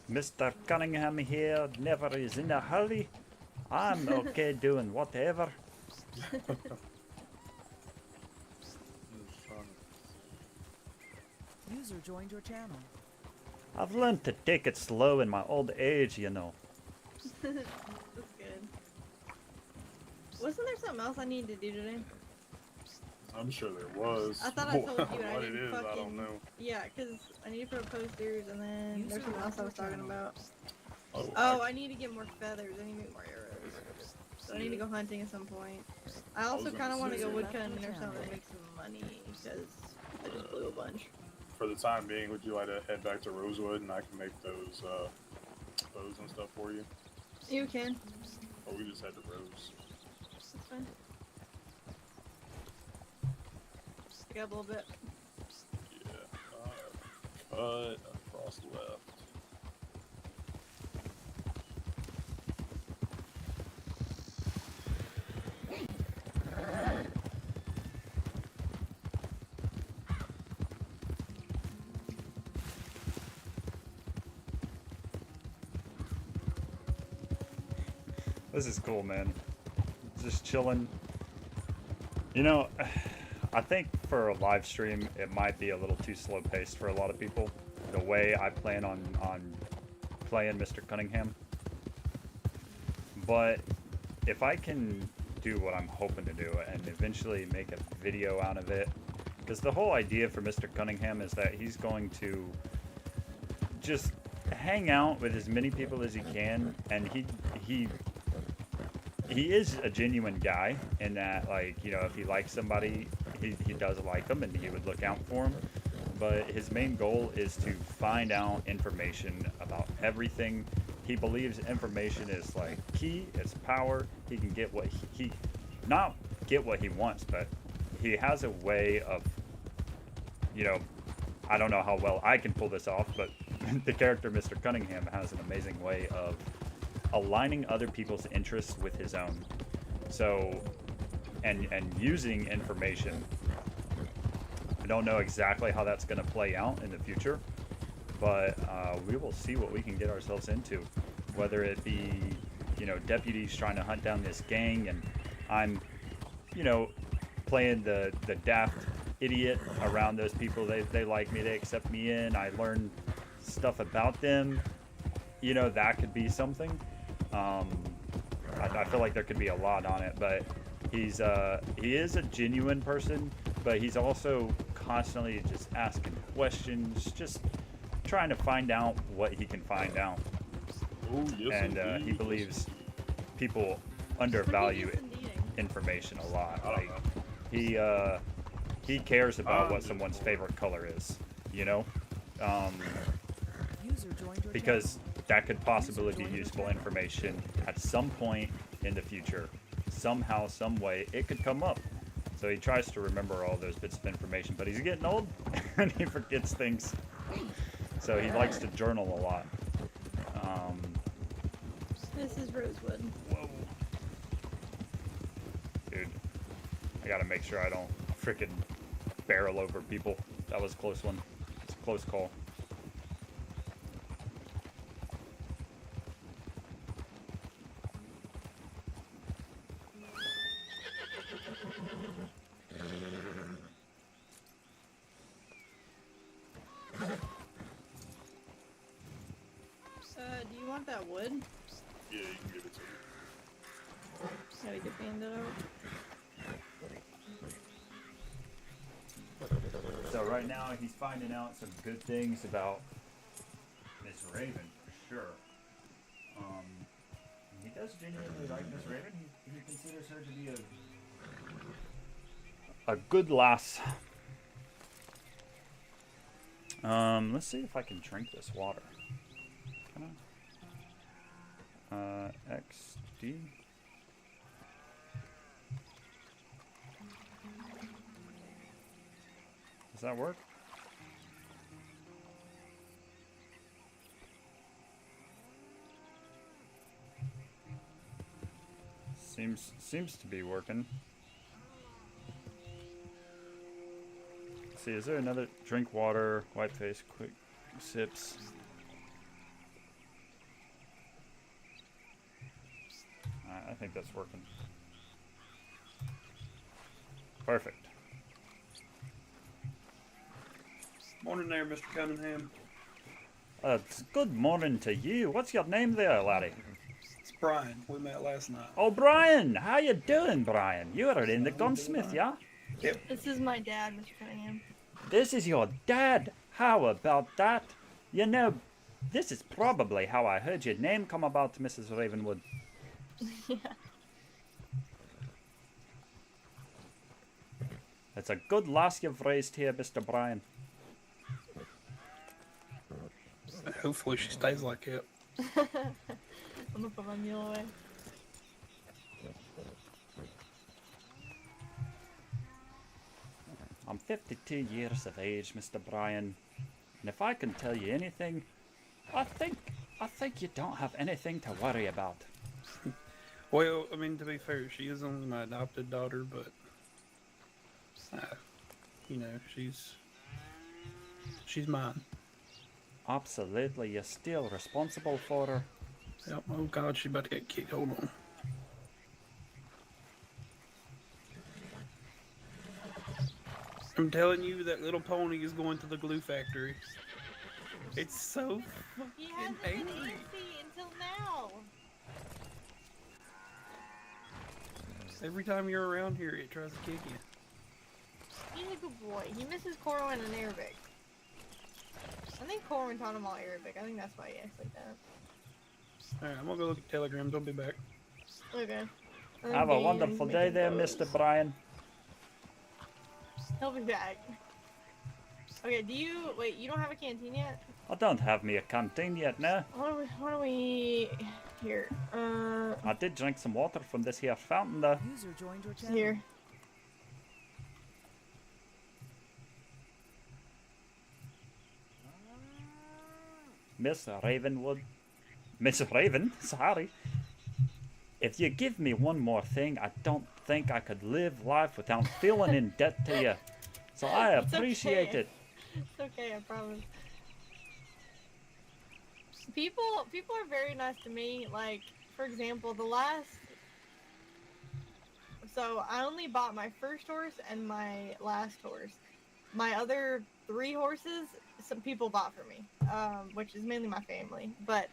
Mr. Cunningham here never is in a hurry. I'm okay doing whatever. User joined your channel. I've learned to take it slow in my old age, you know. That's good. Wasn't there something else I needed to do today? I'm sure there was. I thought I told you, and I what it didn't is, I don't know. Yeah, because I need to put up posters, and then there's something else I was talking about. Oh, I need to get more feathers. I need to make more arrows. So I need to go hunting at some point. I also kind of want to go woodcutting or something to make some money, because I just blew a bunch. For the time being, would you like to head back to Rosewood and I can make those bows and stuff for you? You can. Oh, we just head to Rose. That's fine. Stick up a little bit. Yeah. Cut across left. This is cool, man. Just chilling. You know, I think for a live stream, it might be a little too slow paced for a lot of people. The way I plan on playing Mr. Cunningham. But if I can do what I'm hoping to do and eventually make a video out of it, because the whole idea for Mr. Cunningham is that he's going to just hang out with as many people as he can, and he is a genuine guy in that, like, you know, if he likes somebody, he does like them and he would look out for them. But his main goal is to find out information about everything. He believes information is like key, it's power. He can get what he not get what he wants, but he has a way of, you know, I don't know how well I can pull this off, but the character Mr. Cunningham has an amazing way of aligning other people's interests with his own. So, and using information. I don't know exactly how that's going to play out in the future, but we will see what we can get ourselves into. Whether it be, you know, deputies trying to hunt down this gang, and I'm, you know, playing the daft idiot around those people. They like me, they accept me in, I learn stuff about them. You know, that could be something. I feel like there could be a lot on it, but he is a genuine person, but he's also constantly just asking questions, just trying to find out what he can find out. Oh, yes, And he believes people undervalue information a lot. Like, he cares about what someone's favorite color is, you know, because that could possibly be useful information at some point in the future. Somehow, some way, it could come up. So he tries to remember all those bits of information, but he's getting old and he forgets things. So he likes to journal a lot. This is Rosewood. Whoa. Dude, I gotta make sure I don't frickin' barrel over people. That was a close one. It's a close call. that wood? Yeah, you can give it to me. Gotta get the end out. So right now he's finding out some good things about Miss Raven for sure. He does genuinely like Miss Raven. He considers her to be a good lass. Let's see if I can drink this water. Can I? XD. Does that work? Seems to be working. Let's see, is there another drink water, white face, quick sips? I think that's working. Perfect. Morning there, Mr. Cunningham. Good morning to you. What's your name there, laddie? It's Brian. We met last night. Oh, Brian! How you doing, Brian? You are in the gunsmith, yeah? Yep. This is my dad, Mr. Cunningham. This is your dad. How about that? You know, this is probably how I heard your name come about, Mrs. Ravenwood. Yeah. It's a good lass you've raised here, Mr. Brian. Hopefully she stays like it. I'm gonna put my meal away. I'm 52 years of age, Mr. Brian. And if I can tell you anything, I think you don't have anything to worry about. Well, I mean, to be fair, she is only my adopted daughter, but you know, she's mine. Absolutely, you're still responsible for her. Yep. Oh God, she about to get kicked. Hold on. I'm telling you, that little pony is going to the glue factory. It's so He fucking hasn't been angry. easy until now. Every time you're around here, it tries to kick you. He's a good boy. He misses Corwin and Arabic. I think Corwin taught him all Arabic. I think that's why he acts like that. Alright, I'm gonna go look at telegrams. I'll be back. Okay. Have a wonderful day there, Mr. Brian. He'll be back. Okay, wait, you don't have a canteen yet? I don't have me a canteen yet now. What do we, here, I did drink some water from this here fountain though. User joined your channel. here. Miss Ravenwood. Miss Raven, sorry. If you give me one more thing, I don't think I could live life without feeling in debt to you. So I It's appreciate okay. it. It's okay, I promise. People are very nice to me. Like, for example, so I only bought my first horse and my last horse. My other 3 horses, some people bought for me, which is mainly my family. But,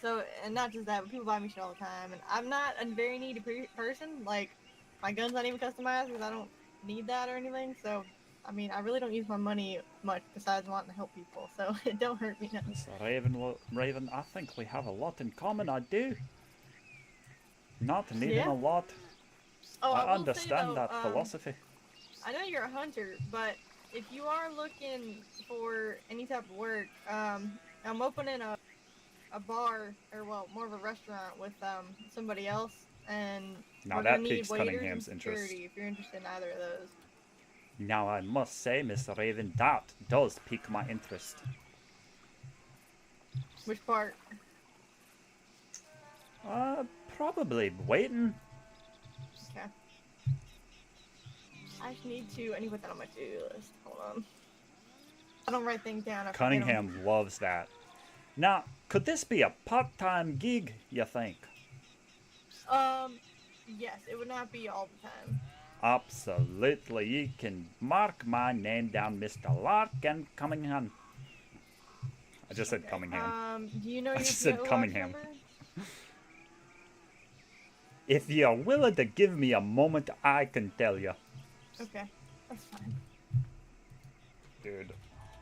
so, and not just that, but people buy me shit all the time. And I'm not a very needy person. Like, my gun's not even customized because I don't need that or anything. So, I mean, I really don't use my money much besides wanting to help people. So, it don't hurt me none. Miss Raven, I think we have a lot in common. I do. Not needing Yeah. a lot. Oh, I will say, understand though, that philosophy. I know you're a hunter, but if you are looking for any type of work, I'm opening a bar, or well, more of a restaurant with somebody else, and Now we're that gonna need piques waiters Cunningham's and interest. security if you're interested in either of those. Now I must say, Miss Raven, that does pique my interest. Which part? Probably waiting. Okay. I just need to put that on my to-do list. Hold on. I don't write things down. I forget 'em. Cunningham loves that. Now, could this be a part-time gig, you think? Yes, it would not be all the time. Absolutely. You can mark my name down, Mr. Larcan Cunningham. I just said Cunningham. Do you know your just said PO box Cunningham. number? If you're willing to give me a moment, I can tell you. Okay, that's fine. Dude.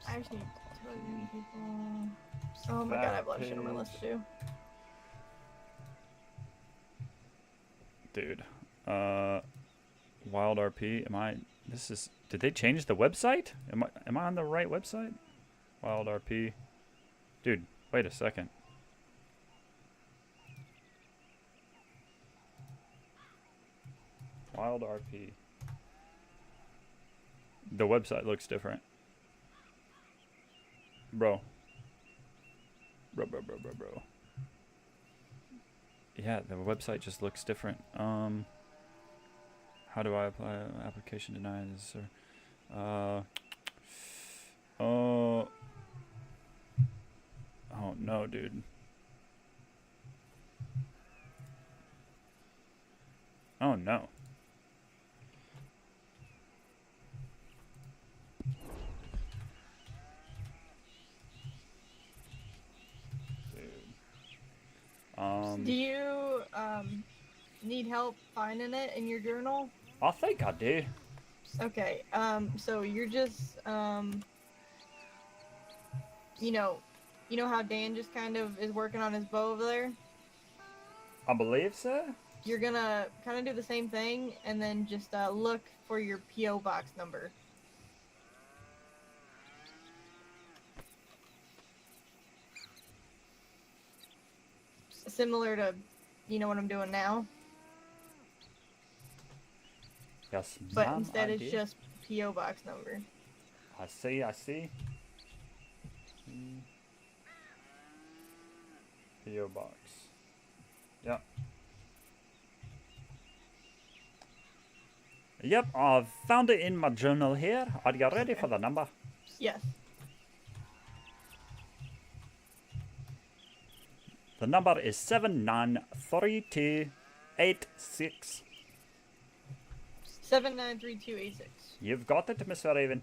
I just need to tell you people. Oh my god, I have a lot of shit on my list to do. Dude. WildRP, did they change the website? Am I on the right website? WildRP. Dude, wait a second. WildRP. The website looks different. Bro. Bro. Yeah, the website just looks different. How do I apply application denied? Oh no, dude. Oh no. Do you need help finding it in your journal? I think I do. Okay, so you're just you know how Dan just kind of is working on his bow over there? I believe so. You're gonna kind of do the same thing and then just look for your PO box number. Similar to, what I'm doing now, Yes, but ma'am, instead I it's did. just PO box number. I see. PO box. Yep. Yep, I've found it in my journal here. Are you ready for the number? Yes. The number is 793286. 793286. You've got it, Mr. Raven.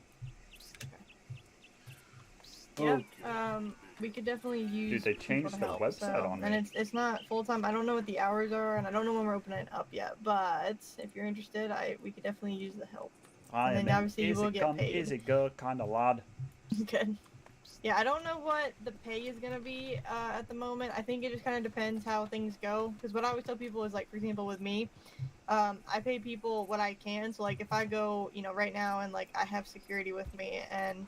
Yep. Okay. We could definitely use. Dude, they people changed to the help, website on and me. it's not full time. I don't know what the hours are, and I don't know when we're opening it up yet. But if you're interested, we could definitely use the help. I And am then an obviously you easy will get come, paid. easy go kind of lad. Good. Yeah, I don't know what the pay is gonna be at the moment. I think it just kind of depends how things go. Because what I always tell people is, like, for example, with me, I pay people what I can. So, like, if I go, right now, and, like, I have security with me, and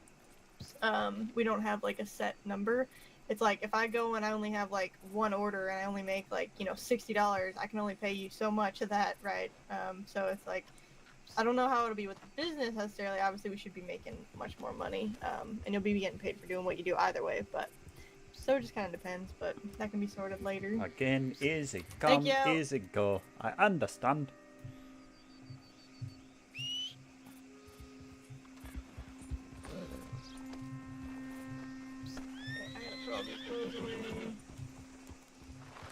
we don't have, like, a set number. It's like, if I go and I only have, like, one order and I only make, like, $60, I can only pay you so much of that, right? So it's like, I don't know how it'll be with the business necessarily. Obviously, we should be making much more money, and you'll be getting paid for doing what you do either way. But so it just kind of depends. But that can be sorted later. Again, easy Thank come, you. easy go. I understand. I gotta throw all these clothes away.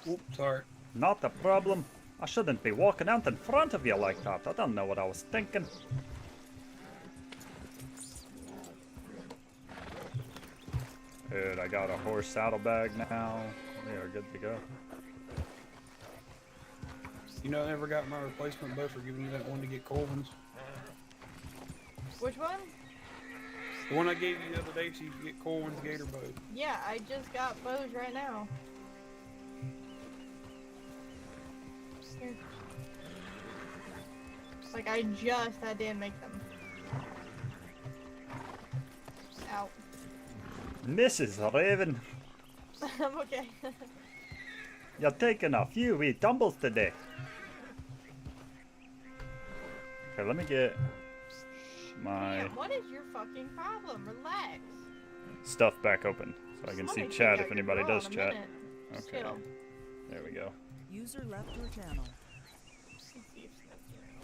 Oop, sorry. Not a problem. I shouldn't be walking out in front of you like that. I don't know what I was thinking. Dude, I got a horse saddlebag now. We are good to go. You know, I never got my replacement bow for giving you that one to get Colvin's. Which one? The one I gave you the other day so you could get Colvin's gator bow. Yeah, I just got bows right now. Here. Like, I just had Dan make them. Ow. Mrs. Raven, I'm okay. you're taking a few wee tumbles today. Okay, let me get my Damn, what is your fucking problem? Relax. stuff back open so I can Just see let me chat take if out your anybody bra does in a chat. minute. Just Okay, chill. there we go. User left your channel. Let's see if Snap's around.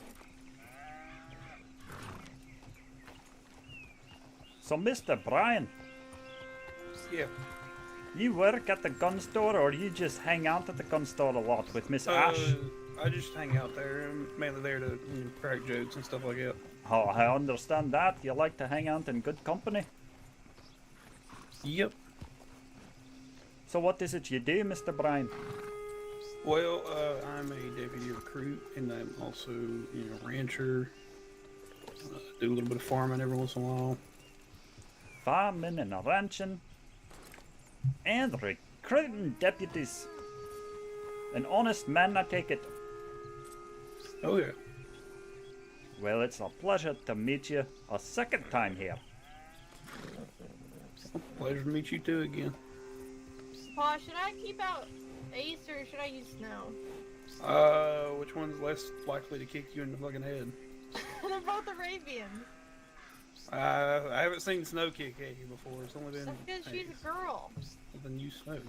So, Mr. Brian, Yeah. you work at the gun store or you just hang out at the gun store a lot with Miss Ash? I just hang out there. I'm mainly there to crack jokes and stuff like that. Oh, I understand that. You like to hang out in good company. Yep. So what is it you do, Mr. Bryan? Well, I'm a deputy recruit, and I'm also, you know, rancher. Do a little bit of farming every once in a while. Farming and ranching. And recruiting deputies. An honest man, I take it. Oh yeah. Well, it's a pleasure to meet you a second time here. Pleasure to meet you too again. Paul, should I keep out Ace or should I use Snow? Which one's less likely to kick you in the fucking head? They're both Arabians. I haven't seen Snow kick at you before. It's only been. That's because she's a girl. Well, then you Snow.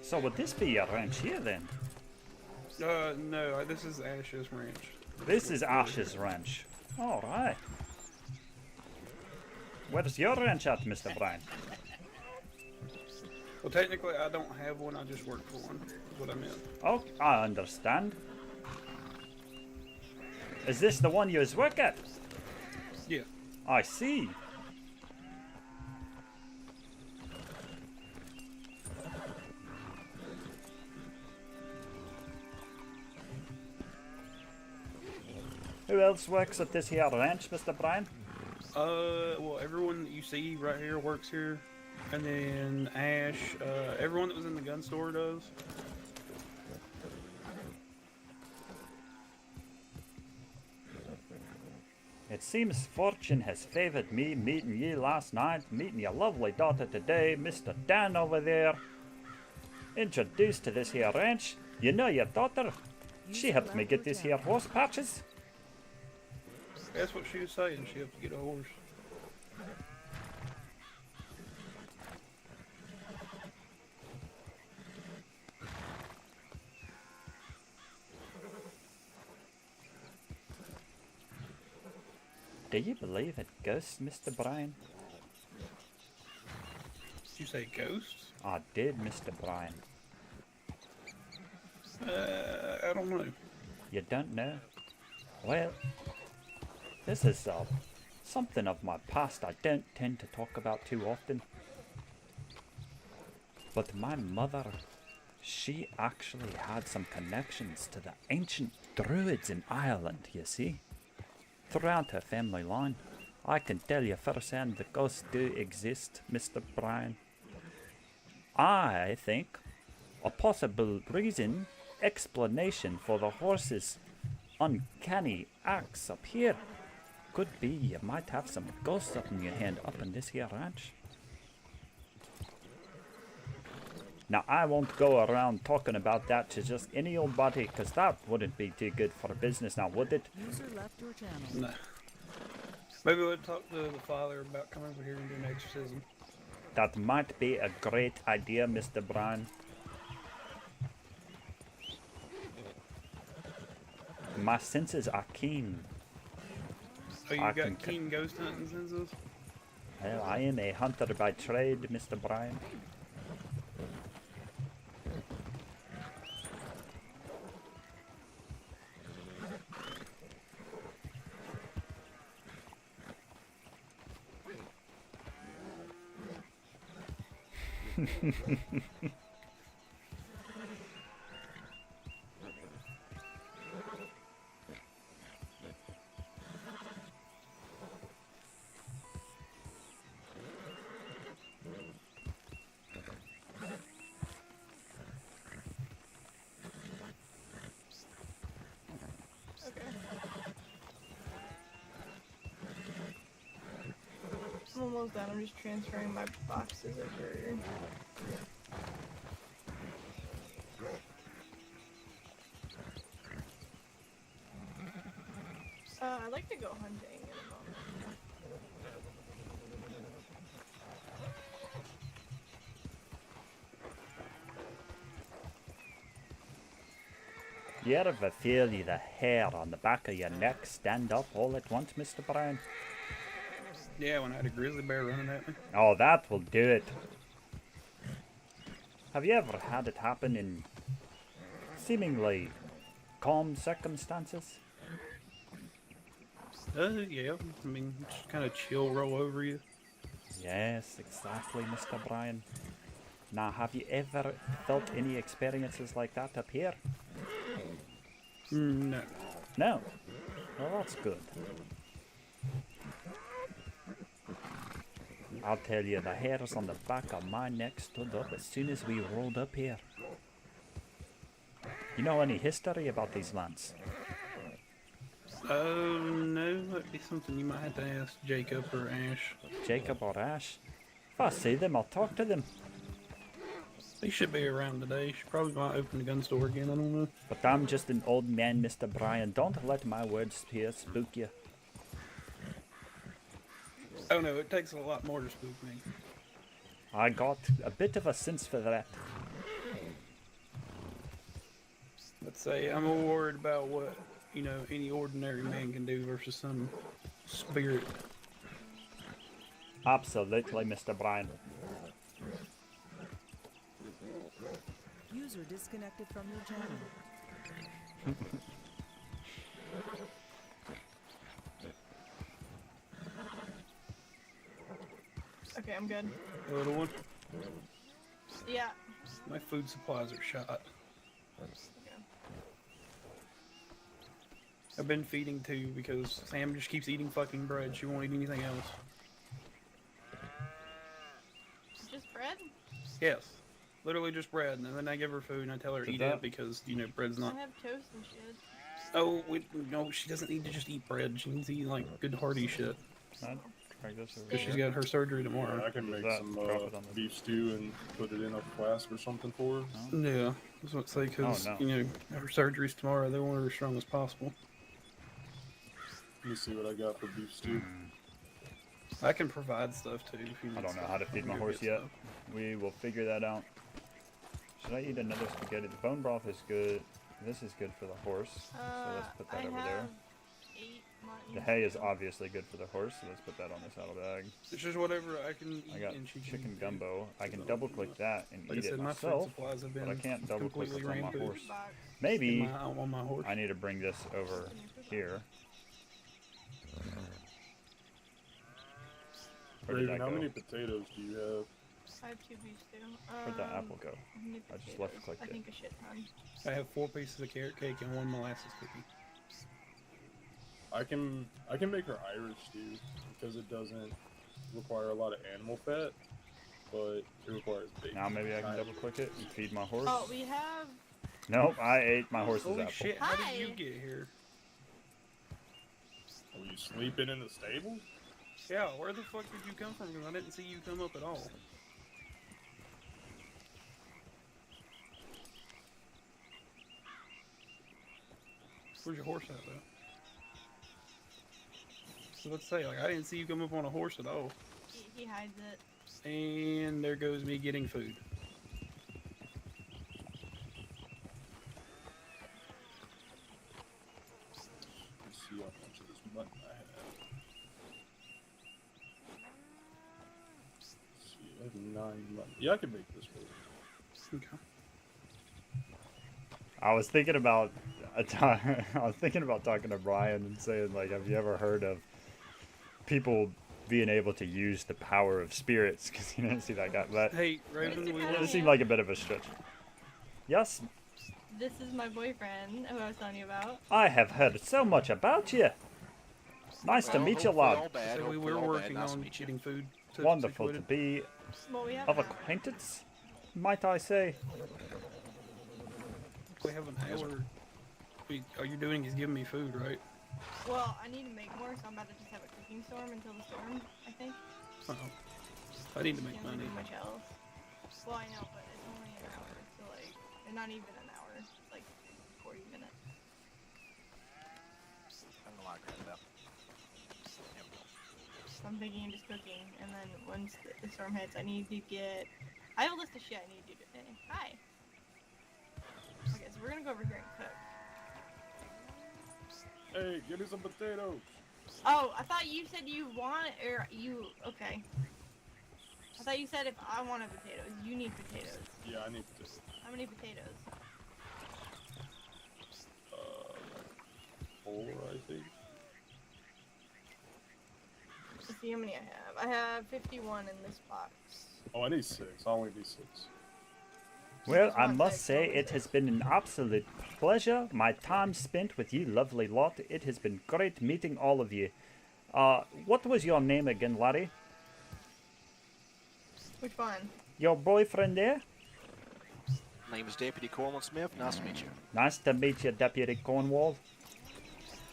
So would this be your ranch here then? No, this is Ash's ranch. This is Ash's ranch. Alright. Where's your ranch at, Mr. Bryan? Well, technically, I don't have one. I just work for one. Is what I meant. Oh, I understand. Is this the one you work at? Yeah. I see. Who else works at this here ranch, Mr. Bryan? Well, everyone that you see right here works here. And then Ash, everyone that was in the gun store does. It seems fortune has favored me meeting you last night, meeting your lovely daughter today, Mr. Dan over there. Introduced to this here ranch. You know your daughter? She helped me get this here horse patches. That's what she was saying. She helped get a horse. Do you believe in ghosts, Mr. Bryan? Did you say ghosts? I did, Mr. Bryan. I don't know. You don't know? Well, this is something of my past I don't tend to talk about too often. But my mother, she actually had some connections to the ancient druids in Ireland, you see. Throughout her family line, I can tell you firsthand the ghosts do exist, Mr. Bryan. I think a possible explanation for the horse's uncanny acts up here could be you might have some ghosts up in your hand up in this here ranch. Now, I won't go around talking about that to just any old body, because that wouldn't be too good for business now, would it? User left your channel. No. Maybe we'll talk to the father about coming over here and doing exorcism. That might be a great idea, Mr. Bryan. My senses are keen. Oh, you I got can keen ghost hunting senses? Well, I am a hunter by trade, Mr. Bryan. I'm almost done. I'm just transferring my boxes over. I'd like to go hunting in a moment. You ever feel the hair on the back of your neck stand up all at once, Mr. Bryan? Yeah, when I had a grizzly bear running at me. Oh, that will do it. Have you ever had it happen in seemingly calm circumstances? Yeah. I mean, just kind of chill, roll over you. Yes, exactly, Mr. Brian. Now, have you ever felt any experiences like that up here? No. No? Well, that's good. I'll tell you, the hairs on the back of my neck stood up as soon as we rolled up here. You know any history about these lands? No, that'd be something you might have to ask Jacob or Ash. Jacob or Ash? If I see them, I'll talk to them. They should be around today. She probably might open the gun store again, I don't know. But I'm just an old man, Mr. Brian. Don't let my words here spook you. Oh no, it takes a lot more to spook me. I got a bit of a sense for that. Let's say I'm more worried about what, any ordinary man can do versus some spirit. Absolutely, Mr. Brian. User disconnected from your channel. Okay, I'm good. A little one. Yeah. My food supplies are shot. I've been feeding too because Sam just keeps eating fucking bread. She won't eat anything else. Just bread? Yes. Literally just bread. And then I give her food and I tell her to eat it because, bread's not... I have toast and shit. Oh, no, she doesn't need to just eat bread. She needs to eat, good hearty shit. Because she's got her surgery tomorrow. I can make some beef stew and put it in a flask or something for her. Yeah, that's what I say, because, her surgery's tomorrow. They want her as strong as possible. Let me see what I got for beef stew. I can provide stuff, too, if you need I don't know stuff. how to feed my horse yet. We will figure that out. Should I eat another spaghetti? The bone broth is good. This is good for the horse. So let's put that over there. 8 The hay is obviously good for the horse, so let's put that on the saddle bag. It's just whatever I can eat I got and she can chicken eat. gumbo. I can double click that and Like I eat said, it my food myself, supplies have been but I can't double click completely what's on my rampant. horse. Maybe on my horse. I need to bring this over here. Where did Raven, that how go? many potatoes do you have? I have 2 beef stew. Where'd that apple go? how many I just potatoes? left-clicked I it. think a shit ton. I have 4 pieces of carrot cake and 1 molasses cookie. I can make her Irish stew because it doesn't require a lot of animal fat, but it requires bacon. Now maybe I can double click it and feed my horse. Oh, we have. Nope, I ate my horse's Holy apple. shit, how did you Hi. get here? Were you sleeping in the stable? Yeah, where the fuck did you come from? Because I didn't see you come up at all. Where's your horse at, though? So let's say, I didn't see you come up on a horse at all. He hides it. And there goes me getting food. Let's see how much of this mutton I have. Let's see, I have 9 mutton. Yeah, I can make this work. Okay. I was thinking about talking to Brian and saying, like, have you ever heard of people being able to use the power of spirits? Because he didn't see that guy. But Hey, Raven, we it love seemed like a bit of a stretch. Yes, This is my boyfriend who I was telling you about. I have heard so much about you. Nice to meet you, lad. So we were working on getting food. Wonderful to situated. be Well, we have of an hour. acquaintance, might I say. We have an hour. All you're doing is giving me food, right? Well, I need to make more, so I'm about to just have a cooking storm until the storm, I think. Oh. I need to make Yeah, money. much else. Well, I know, but it's only an hour, so like, and not even an hour. It's like 40 minutes. I don't know why I grabbed that. So I'm thinking of just cooking, and then once the storm hits, I need to get. I have a list of shit I need to do today. Hi. Okay, so we're gonna go over here and cook. Hey, give me some potatoes. Oh, I thought you said you want, or you, okay. I thought you said if I wanted potatoes, you need potatoes. Yeah, I need potatoes. How many potatoes? 4, I think. Let's see how many I have. I have 51 in this box. Oh, I need 6. I only need 6. Well, I must say it has been an absolute pleasure. My time spent with you lovely lot. It has been great meeting all of you. What was your name again, Larry? Which one? Your boyfriend there? My name is Deputy Cornwall Smith. Nice to meet you. Nice to meet you, Deputy Cornwall.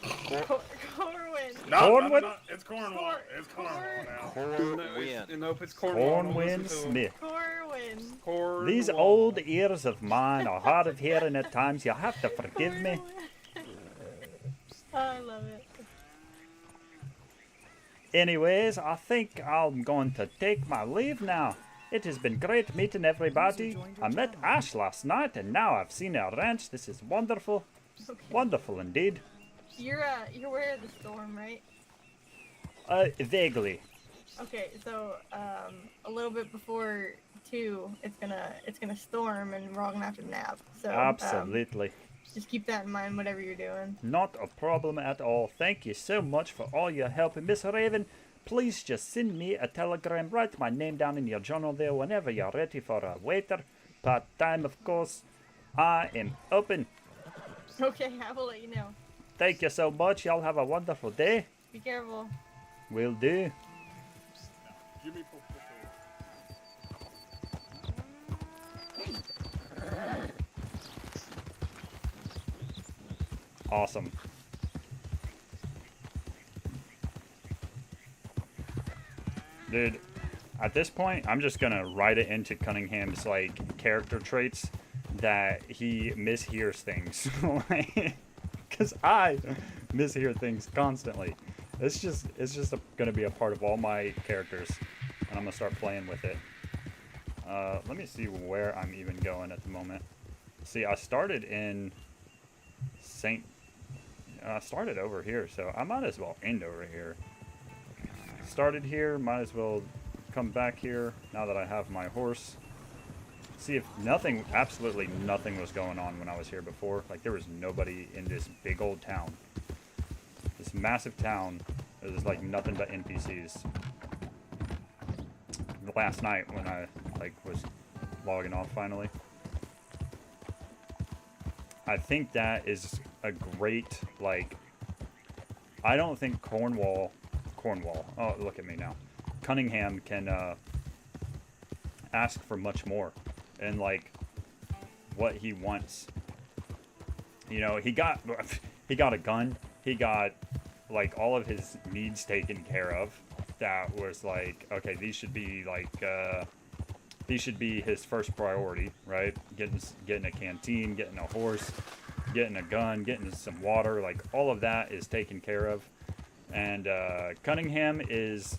Corwin. Cornwall? No, it's Cornwall. It's Cornwall now. Corwin. Nope, it's Cornwall. Corwin Smith. Corwin. These old ears of mine are hard of hearing at times. You'll have to forgive me. I love it. Anyways, I think I'm going to take my leave now. It has been great meeting everybody. I met Ash last night and now I've seen our ranch. This is wonderful. Okay. Wonderful indeed. You're aware of the storm, right? Vaguely. Okay, so a little bit before 2, it's gonna storm and we're all gonna have to nap. So Absolutely. just keep that in mind, whatever you're doing. Not a problem at all. Thank you so much for all your help. And Miss Raven, please just send me a telegram. Write my name down in your journal there whenever you're ready for a waiter. Part-time, of course. I am open. Okay, I will let you know. Thank you so much. Y'all have a wonderful day. Be careful. Will do. Give me Awesome. Dude, at this point, I'm just gonna write it into Cunningham's, like, character traits that he mishears things. Because I mishear things constantly. It's just gonna be a part of all my characters, and I'm gonna start playing with it. Let me see where I'm even going at the moment. See, I started in I started over here, so I might as well end over here. Started here, might as well come back here now that I have my horse. See if absolutely nothing was going on when I was here before. Like, there was nobody in this big old town. This massive town, there's like nothing but NPCs. Last night when I was logging off finally. I think that is a great, I don't think Cornwall, oh, look at me now. Cunningham can ask for much more and what he wants. You know, he got a gun. He got all of his needs taken care of. That was okay, these should be his first priority, right? Getting a canteen, getting a horse, getting a gun, getting some water, all of that is taken care of. And Cunningham is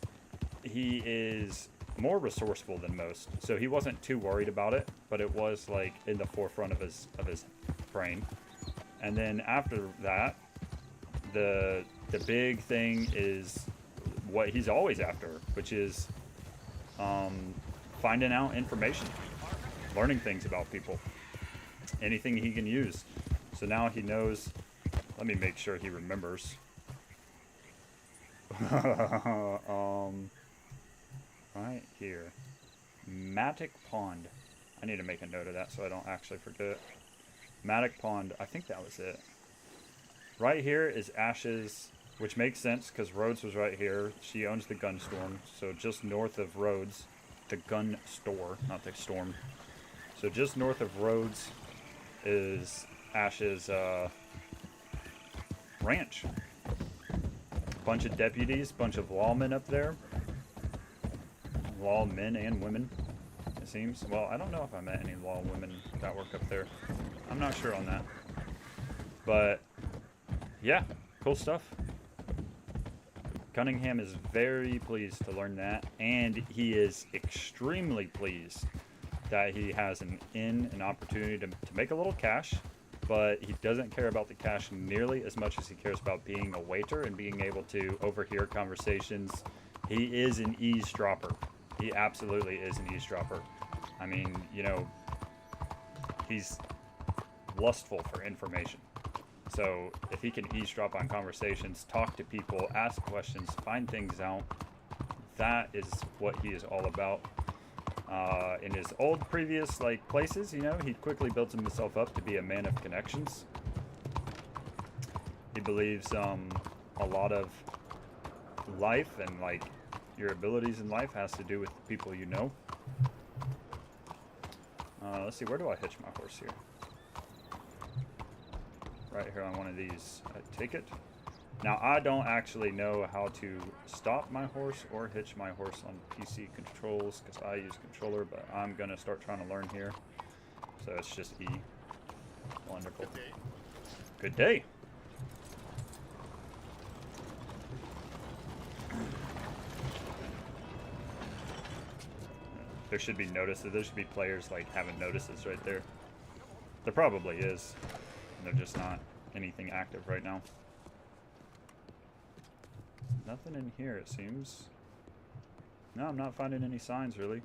more resourceful than most, so he wasn't too worried about it, but it was in the forefront of his brain. And then after that, the big thing is what he's always after, which is finding out information, learning things about people, anything he can use. So now he knows. Let me make sure he remembers. Right here, Matic Pond. I need to make a note of that so I don't actually forget. Matic Pond, I think that was it. Right here is Ash's, which makes sense because Rhodes was right here. She owns the gun storm, so just north of Rhodes, the gun store, not the storm. So just north of Rhodes is Ash's ranch. Bunch of deputies, bunch of lawmen up there. Lawmen and women, it seems. Well, I don't know if I met any law women that work up there. I'm not sure on that. But yeah, cool stuff. Cunningham is very pleased to learn that, and he is extremely pleased that he has an opportunity to make a little cash but he doesn't care about the cash nearly as much as he cares about being a waiter and being able to overhear conversations. He is an eavesdropper. He absolutely is an eavesdropper. I mean, you know, he's lustful for information. So if he can eavesdrop on conversations, talk to people, ask questions, find things out, that is what he is all about. In his old previous like places, you know, he quickly built himself up to be a man of connections. He believes a lot of life and like your abilities in life has to do with the people you know. Let's see, where do I hitch my horse here? Right here on one of these. I take it. Now, I don't actually know how to stop my horse or hitch my horse on PC controls because I use controller, but I'm going to start trying to learn here. So it's just E. Wonderful. Good day. Good day. There should be notices. There should be players like having notices right there. There probably is. They're just not anything active right now. Nothing in here, it seems. No, I'm not finding any signs, really.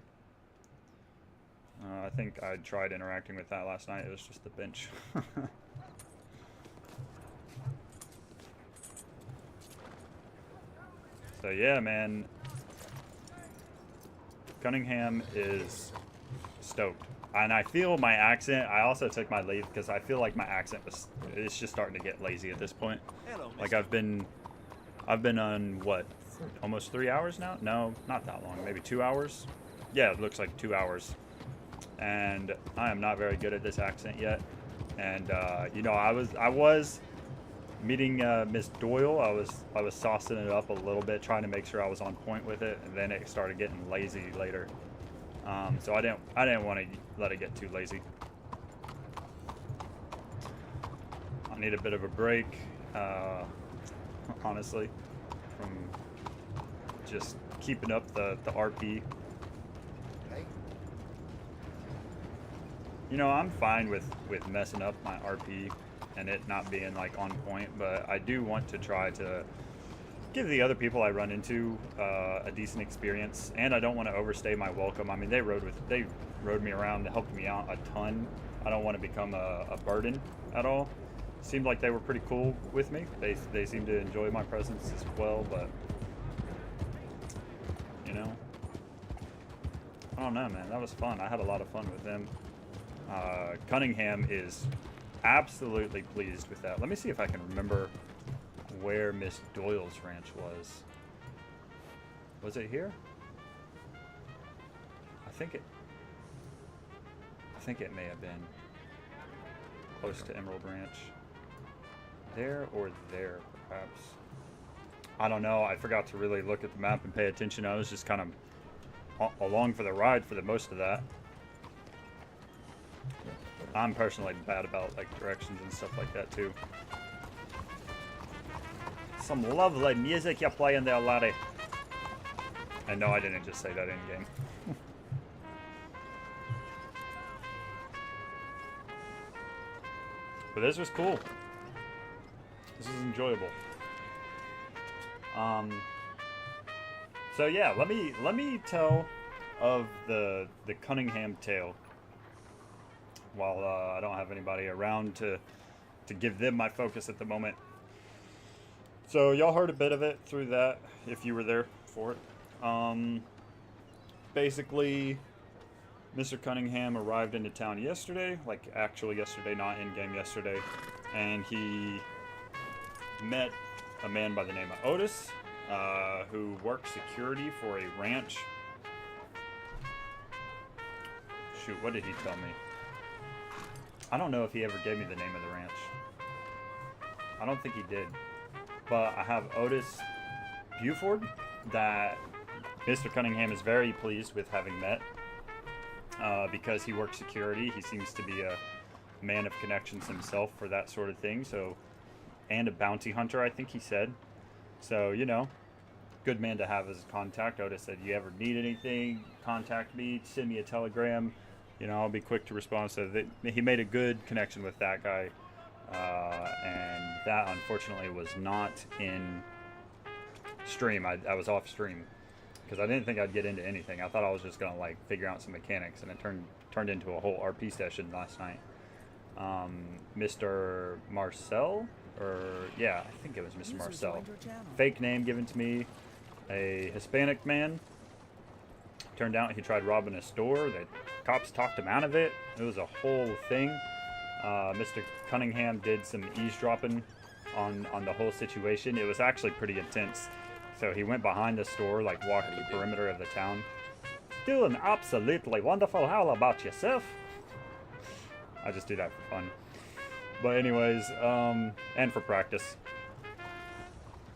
I think I tried interacting with that last night. It was just the bench. So, yeah, man. Cunningham is stoked. And I feel my accent. I also took my leave because I feel like my accent was. It's just starting to get lazy at this point. Hello, Like I've been on what, almost 3 hours now? No, not that long. Maybe 2 hours. Yeah, it looks like 2 hours. And I am not very good at this accent yet. And you know, I was meeting Miss Doyle. I was saucing it up a little bit, trying to make sure I was on point with it, and then it started getting lazy later. So I didn't want to let it get too lazy. I need a bit of a break, honestly, from just keeping up the RP. You know, I'm fine with messing up my RP and it not being like on point, but I do want to try to give the other people I run into a decent experience, and I don't want to overstay my welcome. I mean, they rode me around, they helped me out a ton. I don't want to become a burden at all. Seemed like they were pretty cool with me. They seemed to enjoy my presence as well, but you know, I don't know, man. That was fun. I had a lot of fun with them. Cunningham is absolutely pleased with that. Let me see if I can remember where Miss Doyle's ranch was. Was it here? I think it may have been close to Emerald Ranch. There or there, perhaps. I don't know. I forgot to really look at the map and pay attention. I was just kind of along for the ride for the most of that. I'm personally bad about like directions and stuff like that too. Some lovely music you're playing there, laddie. And no, I didn't just say that in game. But this was cool. This is enjoyable. So yeah, let me tell of the Cunningham tale. While I don't have anybody around to give them my focus at the moment. So y'all heard a bit of it through that, if you were there for it. Basically, Mr. Cunningham arrived into town yesterday, like actually yesterday, not in-game yesterday, and he met a man by the name of Otis, who works security for a ranch. Shoot, what did he tell me? I don't know if he ever gave me the name of the ranch. I don't think he did. But I have Otis Buford that Mr. Cunningham is very pleased with having met. Because he works security. He seems to be a man of connections himself for that sort of thing. So, and a bounty hunter, I think he said. So, you know, good man to have as a contact. Otis said, you ever need anything, contact me, send me a telegram. You know, I'll be quick to respond. So he made a good connection with that guy and that unfortunately was not in stream. I was off stream because I didn't think I'd get into anything. I thought I was just gonna like figure out some mechanics, and it turned into a whole RP session last night. Mr. Marcel, or yeah, I think it was Mr. Marcel. Fake name given to me, a Hispanic man. Turned out he tried robbing a store. The cops talked him out of it. It was a whole thing. Mr. Cunningham did some eavesdropping on the whole situation. It was actually pretty intense. So he went behind the store, like walked the perimeter of the town. Doing absolutely wonderful. How about yourself? I just do that for fun. But anyways, and for practice.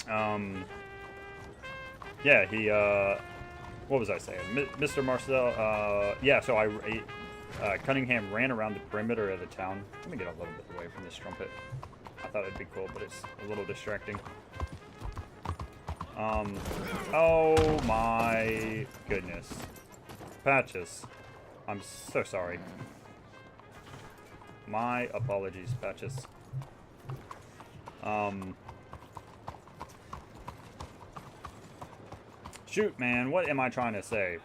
Yeah, he, what was I saying? Mr. Marcel, yeah, so Cunningham ran around the perimeter of the town. Let me get a little bit away from this trumpet. I thought it'd be cool, but it's a little distracting. Oh my goodness. Patches. I'm so sorry. My apologies, Patches. Shoot, man, what am I trying to say?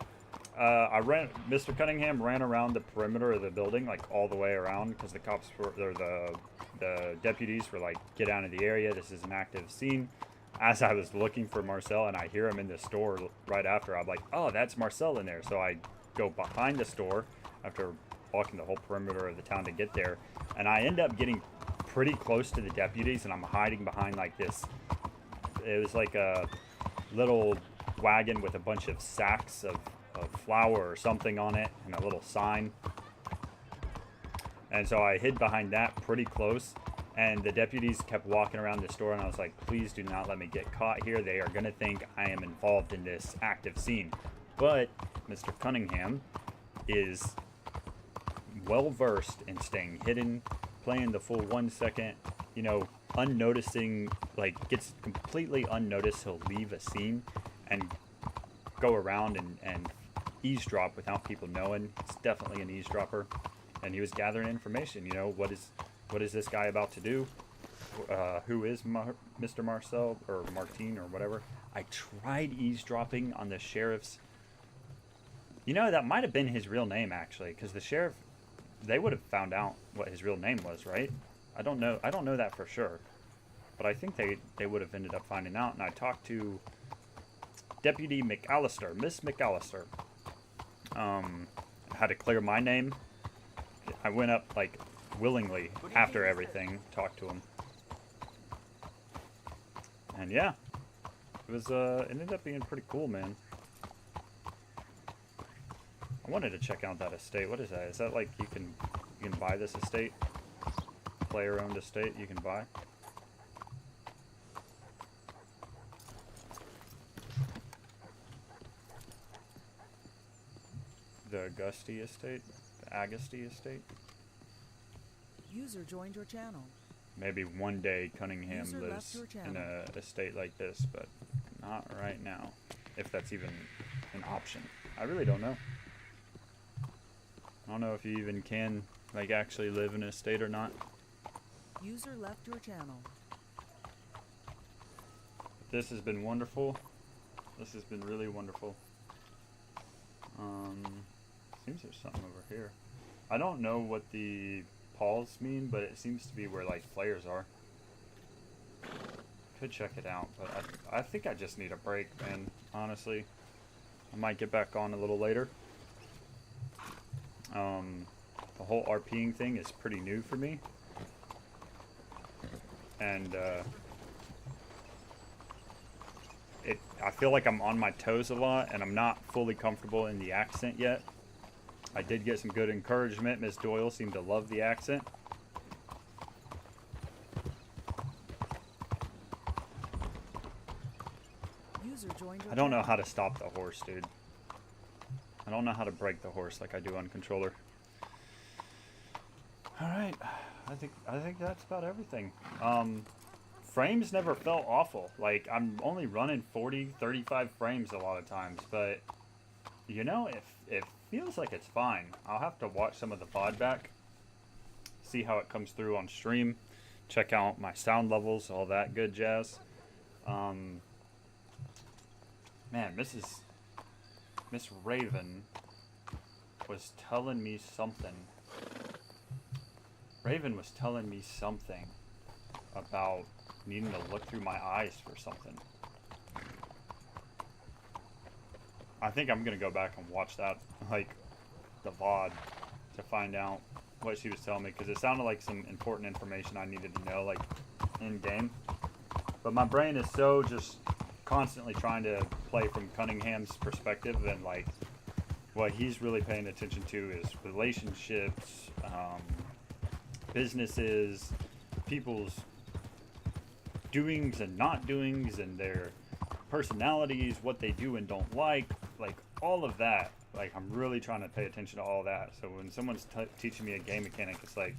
Mr. Cunningham ran around the perimeter of the building, like all the way around, because the cops were, or the deputies were like, get out of the area, this is an active scene. As I was looking for Marcel and I hear him in the store right after, I'm like, oh, that's Marcel in there. So I go behind the store after walking the whole perimeter of the town to get there, and I end up getting pretty close to the deputies, and I'm hiding behind like this. It was like a little wagon with a bunch of sacks of flour or something on it and a little sign. And so I hid behind that pretty close, and the deputies kept walking around the store, and I was like, please do not let me get caught here. They are going to think I am involved in this active scene. But Mr. Cunningham is well versed in staying hidden, playing the full 1 second, you know, unnoticing, like gets completely unnoticed. He'll leave a scene and go around and eavesdrop without people knowing. It's definitely an eavesdropper, and he was gathering information. You know, what is this guy about to do? Who is Mr. Marcel or Martin or whatever? I tried eavesdropping on the sheriff's. You know, that might have been his real name actually, because the sheriff, they would have found out what his real name was, right? I don't know that for sure, but I think they would have ended up finding out. And I talked to Deputy McAllister, Miss McAllister. Had to clear my name. I went up like willingly after everything, talked to him, and yeah, it was it ended up being pretty cool, man. I wanted to check out that estate. What is that? Is that like you can buy this estate? Player-owned estate you can buy? The Augusti estate? The Agusty estate? User joined your channel. Maybe one day Cunningham User left lives your channel. in a estate like this, but not right now. If that's even an option. I really don't know. I don't know if you even can, like, actually live in a estate or not. User left your channel. This has been wonderful. This has been really wonderful. Seems there's something over here. I don't know what the paws mean, but it seems to be where, like, players are. Could check it out, but I think I just need a break, man, honestly. I might get back on a little later. The whole RPing thing is pretty new for me. And, I feel like I'm on my toes a lot, and I'm not fully comfortable in the accent yet. I did get some good encouragement. Miss Doyle seemed to love the accent. User joined your I don't know channel. how to stop the horse, dude. I don't know how to break the horse like I do on controller. Alright, I think that's about everything. Frames never felt awful. Like, I'm only running 40, 35 frames a lot of times, but, you know, it feels like it's fine. I'll have to watch some of the VOD back, see how it comes through on stream, check out my sound levels, all that good jazz. Man, Miss Raven was telling me something. Raven was telling me something about needing to look through my eyes for something. I think I'm gonna go back and watch that, like, the VOD, to find out what she was telling me, because it sounded like some important information I needed to know, like, in game. But my brain is so just constantly trying to play from Cunningham's perspective, and like what he's really paying attention to is relationships, businesses, people's doings and not doings, and their personalities, what they do and don't like all of that. Like, I'm really trying to pay attention to all that. So when someone's teaching me a game mechanic, it's like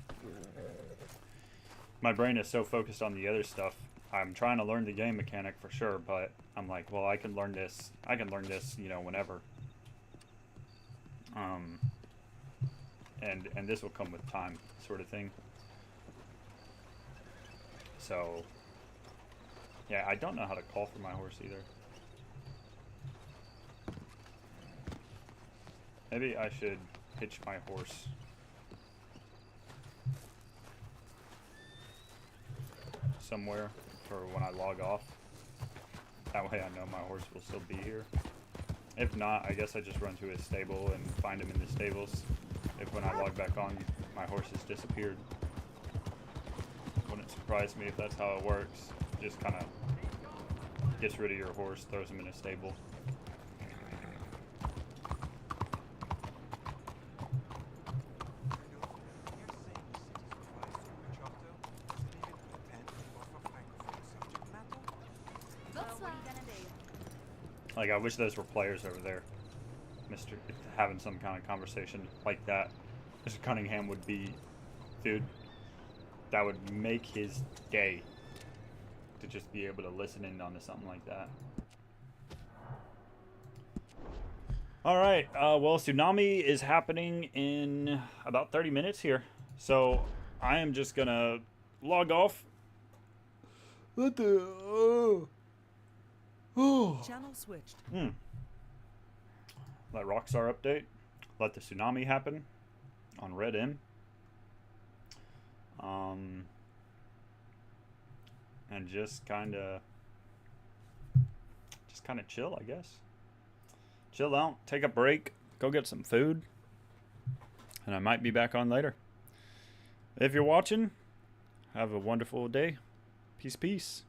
my brain is so focused on the other stuff. I'm trying to learn the game mechanic for sure, but I'm like, well, I can learn this, you know, whenever. And this will come with time, sort of thing. So, yeah, I don't know how to call for my horse either. Maybe I should hitch my horse. Somewhere for when I log off. That way I know my horse will still be here. If not, I guess I just run to his stable and find him in the stables. If when I log back on, my horse has disappeared. Wouldn't surprise me if that's how it works. Just kind of gets rid of your horse, throws him in a stable. Like, I wish those were players over there. Having some kind of conversation like that. Mr. Cunningham would be, dude, that would make his day to just be able to listen in onto something like that. Alright, well, Tsunami is happening in about 30 minutes here. So, I am just gonna log off. What the... Channel switched. Let Rockstar update. Let the tsunami happen on Red M. And just kind of chill, I guess. Chill out, take a break, go get some food, and I might be back on later. If you're watching, have a wonderful day. Peace, peace.